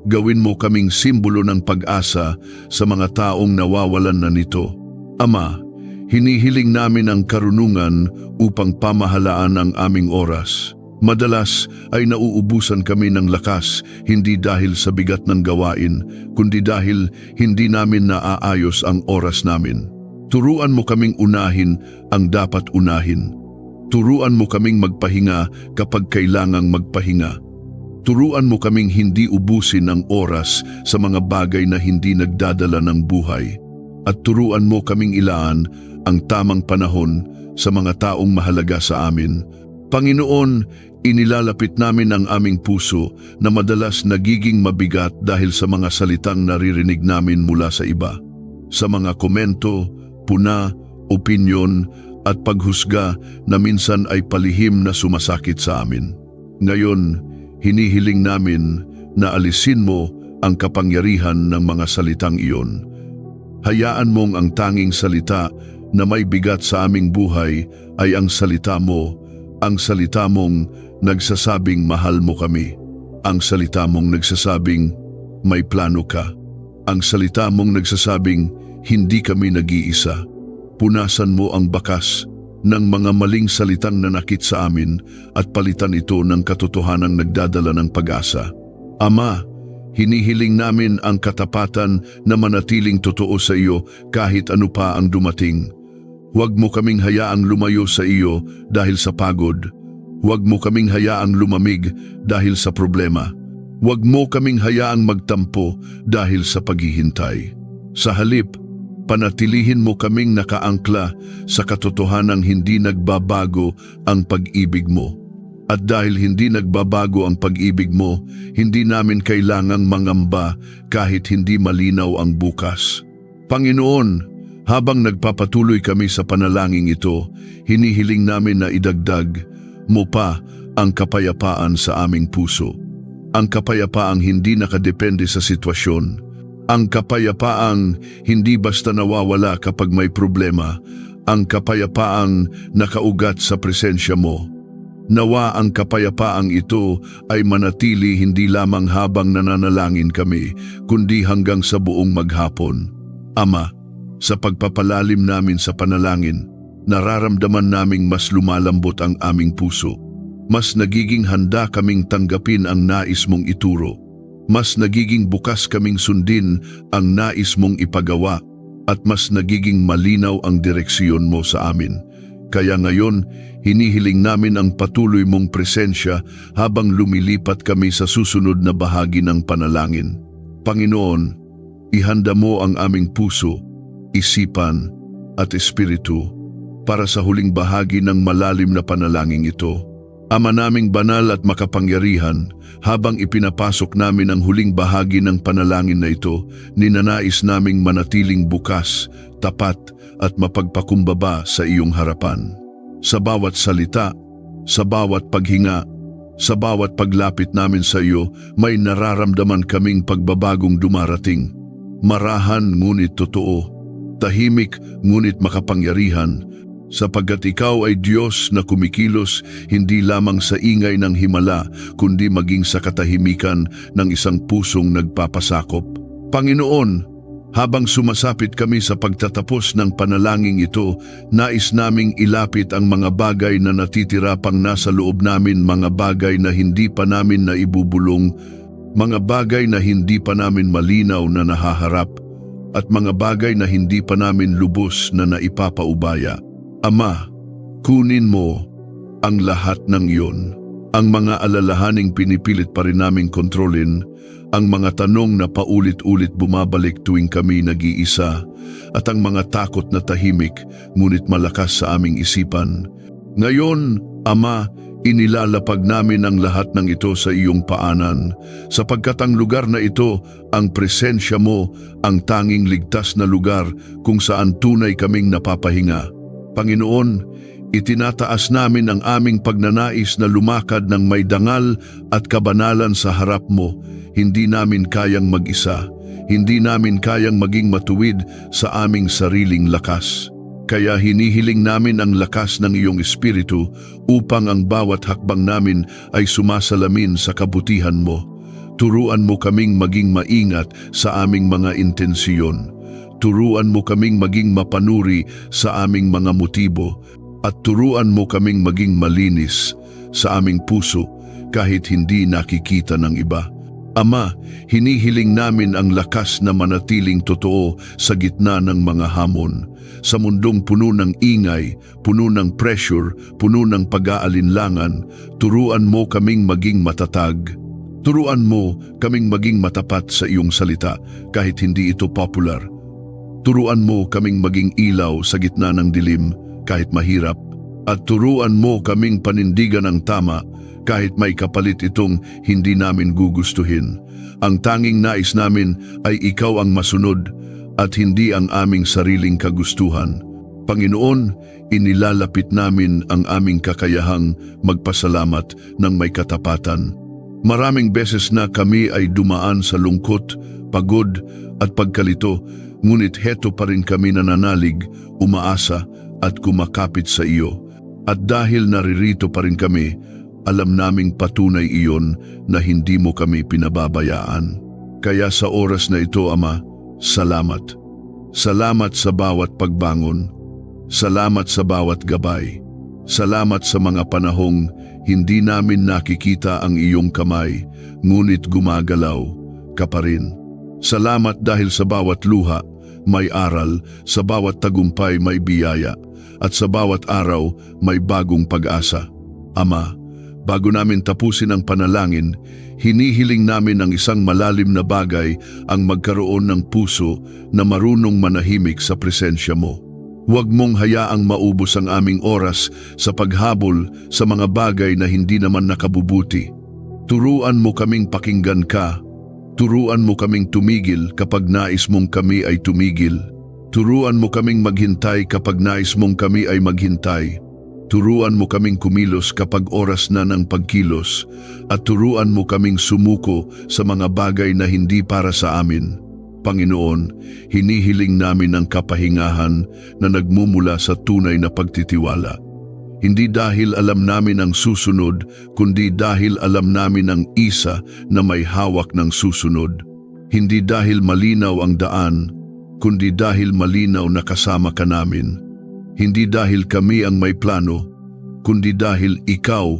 [SPEAKER 1] Gawin mo kaming simbolo ng pag-asa sa mga taong nawawalan na nito. Ama, hinihiling namin ang karunungan upang pamahalaan ang aming oras. Madalas ay nauubusan kami ng lakas hindi dahil sa bigat ng gawain, kundi dahil hindi namin naaayos ang oras namin. Turuan mo kaming unahin ang dapat unahin. Turuan mo kaming magpahinga kapag kailangang magpahinga. Turuan mo kaming hindi ubusin ang oras sa mga bagay na hindi nagdadala ng buhay. At turuan mo kaming ilaan ang tamang panahon sa mga taong mahalaga sa amin. Panginoon, inilalapit namin ang aming puso na madalas nagiging mabigat dahil sa mga salitang naririnig namin mula sa iba. Sa mga komento, puna, opinyon, at paghusga na minsan ay palihim na sumasakit sa amin. Ngayon, hinihiling namin na alisin mo ang kapangyarihan ng mga salitang iyon. Hayaan mong ang tanging salita na may bigat sa aming buhay ay ang salita mo, ang salita mong nagsasabing mahal mo kami, ang salita mong nagsasabing may plano ka, ang salita mong nagsasabing hindi kami nag-iisa. Punasan mo ang bakas ng mga maling salitang nanakit sa amin at palitan ito ng katotohanang nagdadala ng pag-asa. Ama, Hinihiling namin ang katapatan na manatiling totoo sa iyo kahit ano pa ang dumating. Huwag mo kaming hayaang lumayo sa iyo dahil sa pagod. Huwag mo kaming hayaang lumamig dahil sa problema. Huwag mo kaming hayaang magtampo dahil sa paghihintay. Sa halip, panatilihin mo kaming nakaangkla sa katotohanang hindi nagbabago ang pag-ibig mo. At dahil hindi nagbabago ang pag-ibig mo, hindi namin kailangang mangamba kahit hindi malinaw ang bukas. Panginoon, habang nagpapatuloy kami sa panalangin ito, hinihiling namin na idagdag mo pa ang kapayapaan sa aming puso. Ang kapayapaang hindi nakadepende sa sitwasyon. Ang kapayapaang hindi basta nawawala kapag may problema. Ang kapayapaang nakaugat sa presensya mo. Nawa ang kapayapaang ito ay manatili hindi lamang habang nananalangin kami, kundi hanggang sa buong maghapon. Ama, sa pagpapalalim namin sa panalangin, nararamdaman naming mas lumalambot ang aming puso. Mas nagiging handa kaming tanggapin ang nais mong ituro. Mas nagiging bukas kaming sundin ang nais mong ipagawa at mas nagiging malinaw ang direksyon mo sa amin. Kaya ngayon, hinihiling namin ang patuloy mong presensya habang lumilipat kami sa susunod na bahagi ng panalangin. Panginoon, ihanda mo ang aming puso, isipan at espiritu para sa huling bahagi ng malalim na panalangin ito. Ama naming banal at makapangyarihan, habang ipinapasok namin ang huling bahagi ng panalangin na ito, ninanais naming manatiling bukas, tapat at mapagpakumbaba sa iyong harapan. Sa bawat salita, sa bawat paghinga, sa bawat paglapit namin sa iyo, may nararamdaman kaming pagbabagong dumarating. Marahan ngunit totoo, tahimik ngunit makapangyarihan, sapagkat ikaw ay Diyos na kumikilos hindi lamang sa ingay ng himala, kundi maging sa katahimikan ng isang pusong nagpapasakop. Panginoon, habang sumasapit kami sa pagtatapos ng panalangin ito, nais naming ilapit ang mga bagay na natitira pang nasa loob namin, mga bagay na hindi pa namin naibubulong, mga bagay na hindi pa namin malinaw na nahaharap, at mga bagay na hindi pa namin lubos na naipapaubaya. Ama, kunin mo ang lahat ng iyon. Ang mga alalahaning pinipilit pa rin naming kontrolin, ang mga tanong na paulit-ulit bumabalik tuwing kami nag-iisa, at ang mga takot na tahimik ngunit malakas sa aming isipan. Ngayon, Ama, inilalapag namin ang lahat ng ito sa iyong paanan, sapagkat ang lugar na ito, ang presensya mo, ang tanging ligtas na lugar kung saan tunay kaming napapahinga. Panginoon, itinataas namin ang aming pagnanais na lumakad ng may dangal at kabanalan sa harap mo. Hindi namin kayang mag-isa, hindi namin kayang maging matuwid sa aming sariling lakas. Kaya hinihiling namin ang lakas ng iyong espiritu upang ang bawat hakbang namin ay sumasalamin sa kabutihan mo. Turuan mo kaming maging maingat sa aming mga intensyon. Turuan mo kaming maging mapanuri sa aming mga motibo at turuan mo kaming maging malinis sa aming puso kahit hindi nakikita ng iba. Ama, hinihiling namin ang lakas na manatiling totoo sa gitna ng mga hamon. Sa mundong puno ng ingay, puno ng pressure, puno ng pag-aalinlangan, turuan mo kaming maging matatag. Turuan mo kaming maging matapat sa iyong salita kahit hindi ito popular. Turuan mo kaming maging ilaw sa gitna ng dilim kahit mahirap. At turuan mo kaming panindigan ng tama kahit may kapalit itong hindi namin gugustuhin. Ang tanging nais namin ay ikaw ang masunod at hindi ang aming sariling kagustuhan. Panginoon, inilalapit namin ang aming kakayahang magpasalamat ng may katapatan. Maraming beses na kami ay dumaan sa lungkot, pagod at pagkalito, ngunit heto pa rin kami nananalig, umaasa at kumakapit sa iyo. At dahil naririto pa rin kami, alam naming patunay iyon na hindi mo kami pinababayaan. Kaya sa oras na ito, Ama, salamat. Salamat sa bawat pagbangon. Salamat sa bawat gabay. Salamat sa mga panahong hindi namin nakikita ang iyong kamay, ngunit gumagalaw. ka pa rin. Salamat dahil sa bawat luha may aral, sa bawat tagumpay may biyaya, at sa bawat araw may bagong pag-asa. Ama, bago namin tapusin ang panalangin, hinihiling namin ang isang malalim na bagay, ang magkaroon ng puso na marunong manahimik sa presensya mo. Huwag mong hayaang maubos ang aming oras sa paghabol sa mga bagay na hindi naman nakabubuti. Turuan mo kaming pakinggan ka. Turuan mo kaming tumigil kapag nais mong kami ay tumigil. Turuan mo kaming maghintay kapag nais mong kami ay maghintay. Turuan mo kaming kumilos kapag oras na ng pagkilos, at turuan mo kaming sumuko sa mga bagay na hindi para sa amin. Panginoon, hinihiling namin ang kapahingahan na nagmumula sa tunay na pagtitiwala. Hindi dahil alam namin ang susunod, kundi dahil alam namin ang isa na may hawak ng susunod. Hindi dahil malinaw ang daan, kundi dahil malinaw na kasama ka namin. Hindi dahil kami ang may plano, kundi dahil ikaw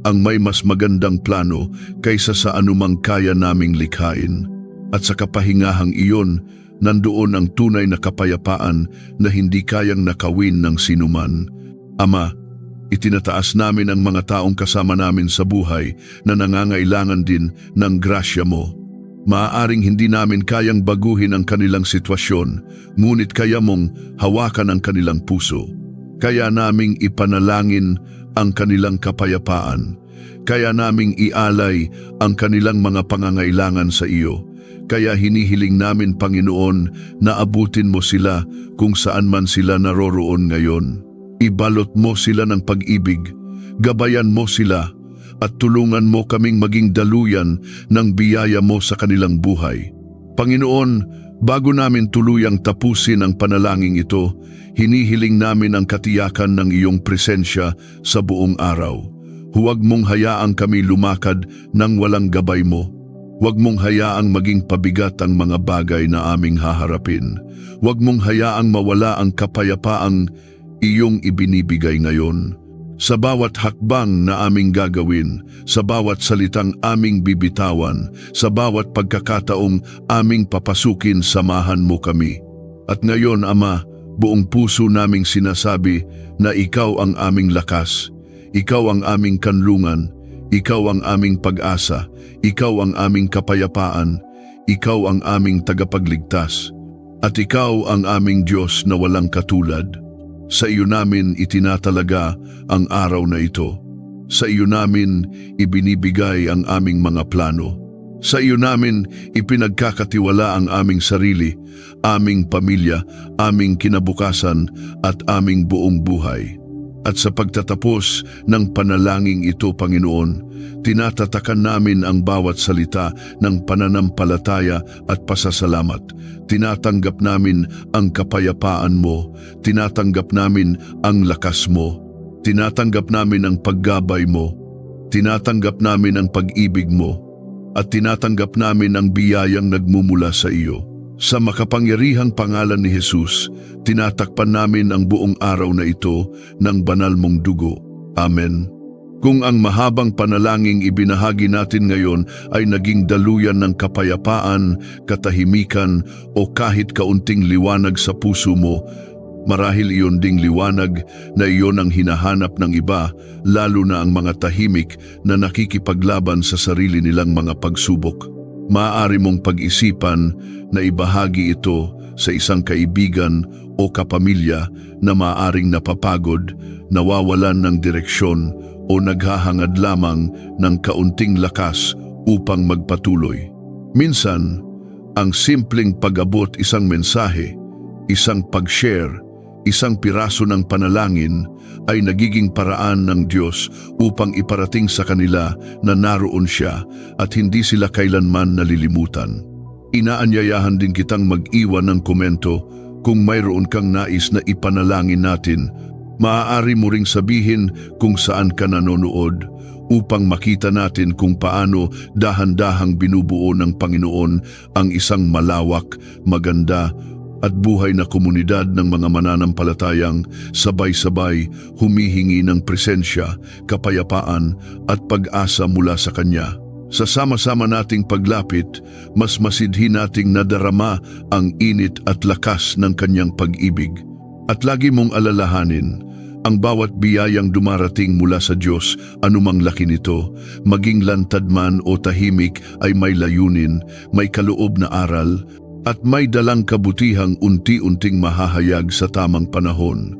[SPEAKER 1] ang may mas magandang plano kaysa sa anumang kaya naming likhain. At sa kapahingahang iyon, nandoon ang tunay na kapayapaan na hindi kayang nakawin ng sinuman. Ama, itinataas namin ang mga taong kasama namin sa buhay na nangangailangan din ng grasya mo. Maaaring hindi namin kayang baguhin ang kanilang sitwasyon, ngunit kaya mong hawakan ang kanilang puso. Kaya naming ipanalangin ang kanilang kapayapaan. Kaya naming ialay ang kanilang mga pangangailangan sa iyo. Kaya hinihiling namin, Panginoon, na abutin mo sila kung saan man sila naroroon ngayon. Ibalot mo sila ng pag-ibig, gabayan mo sila, at tulungan mo kaming maging daluyan ng biyaya mo sa kanilang buhay. Panginoon, bago namin tuluyang tapusin ang panalangin ito, hinihiling namin ang katiyakan ng iyong presensya sa buong araw. Huwag mong hayaang kami lumakad nang walang gabay mo. Huwag mong hayaang maging pabigat ang mga bagay na aming haharapin. Huwag mong hayaang mawala ang kapayapaang iyong ibinibigay ngayon. Sa bawat hakbang na aming gagawin, sa bawat salitang aming bibitawan, sa bawat pagkakataong aming papasukin, samahan mo kami. At ngayon, Ama, buong puso naming sinasabi na ikaw ang aming lakas, ikaw ang aming kanlungan, ikaw ang aming pag-asa, ikaw ang aming kapayapaan, ikaw ang aming tagapagligtas, at ikaw ang aming Diyos na walang katulad. Sa iyo namin itinatalaga ang araw na ito. Sa iyo namin ibinibigay ang aming mga plano. Sa iyo namin ipinagkakatiwala ang aming sarili, aming pamilya, aming kinabukasan at aming buong buhay. At sa pagtatapos ng panalangin ito, Panginoon, tinatatakan namin ang bawat salita ng pananampalataya at pasasalamat. Tinatanggap namin ang kapayapaan mo, tinatanggap namin ang lakas mo, tinatanggap namin ang paggabay mo, tinatanggap namin ang pag-ibig mo, at tinatanggap namin ang biyayang nagmumula sa iyo. Sa makapangyarihang pangalan ni Jesus, tinatakpan namin ang buong araw na ito ng banal mong dugo. Amen. Kung ang mahabang panalangin ibinahagi natin ngayon ay naging daluyan ng kapayapaan, katahimikan o kahit kaunting liwanag sa puso mo, marahil iyon ding liwanag na iyon ang hinahanap ng iba, lalo na ang mga tahimik na nakikipaglaban sa sarili nilang mga pagsubok. Maaari mong pag-isipan na ibahagi ito sa isang kaibigan o kapamilya na maaaring napapagod, nawawalan ng direksyon o naghahangad lamang ng kaunting lakas upang magpatuloy. Minsan, ang simpleng pag-abot isang mensahe, isang pag-share, isang piraso ng panalangin ay nagiging paraan ng Diyos upang iparating sa kanila na naroon siya at hindi sila kailanman nalilimutan. Inaanyayahan din kitang mag-iwan ng komento kung mayroon kang nais na ipanalangin natin. Maaari mo ring sabihin kung saan ka nanonood upang makita natin kung paano dahan-dahang binubuo ng Panginoon ang isang malawak, maganda at buhay na komunidad ng mga mananampalatayang sabay-sabay humihingi ng presensya, kapayapaan at pag-asa mula sa Kanya. Sa sama-sama nating paglapit, mas masidhi nating nadarama ang init at lakas ng kanyang pag-ibig. At lagi mong alalahanin, ang bawat biyayang dumarating mula sa Diyos, anumang laki nito, maging lantad man o tahimik, ay may layunin, may kaloob na aral, at may dalang kabutihang unti-unting mahahayag sa tamang panahon.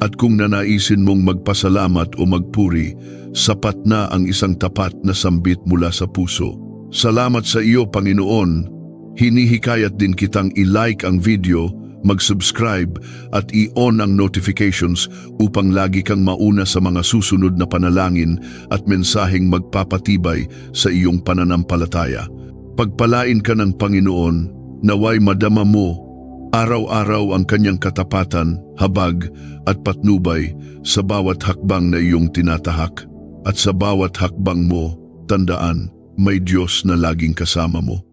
[SPEAKER 1] At kung nanaisin mong magpasalamat o magpuri, sapat na ang isang tapat na sambit mula sa puso. Salamat sa iyo, Panginoon. Hinihikayat din kitang i-like ang video, mag-subscribe at i-on ang notifications upang lagi kang mauna sa mga susunod na panalangin at mensaheng magpapatibay sa iyong pananampalataya. Pagpalain ka ng Panginoon, naway madama mo araw-araw ang kanyang katapatan, habag at patnubay sa bawat hakbang na iyong tinatahak. At sa bawat hakbang mo, tandaan, may Diyos na laging kasama mo.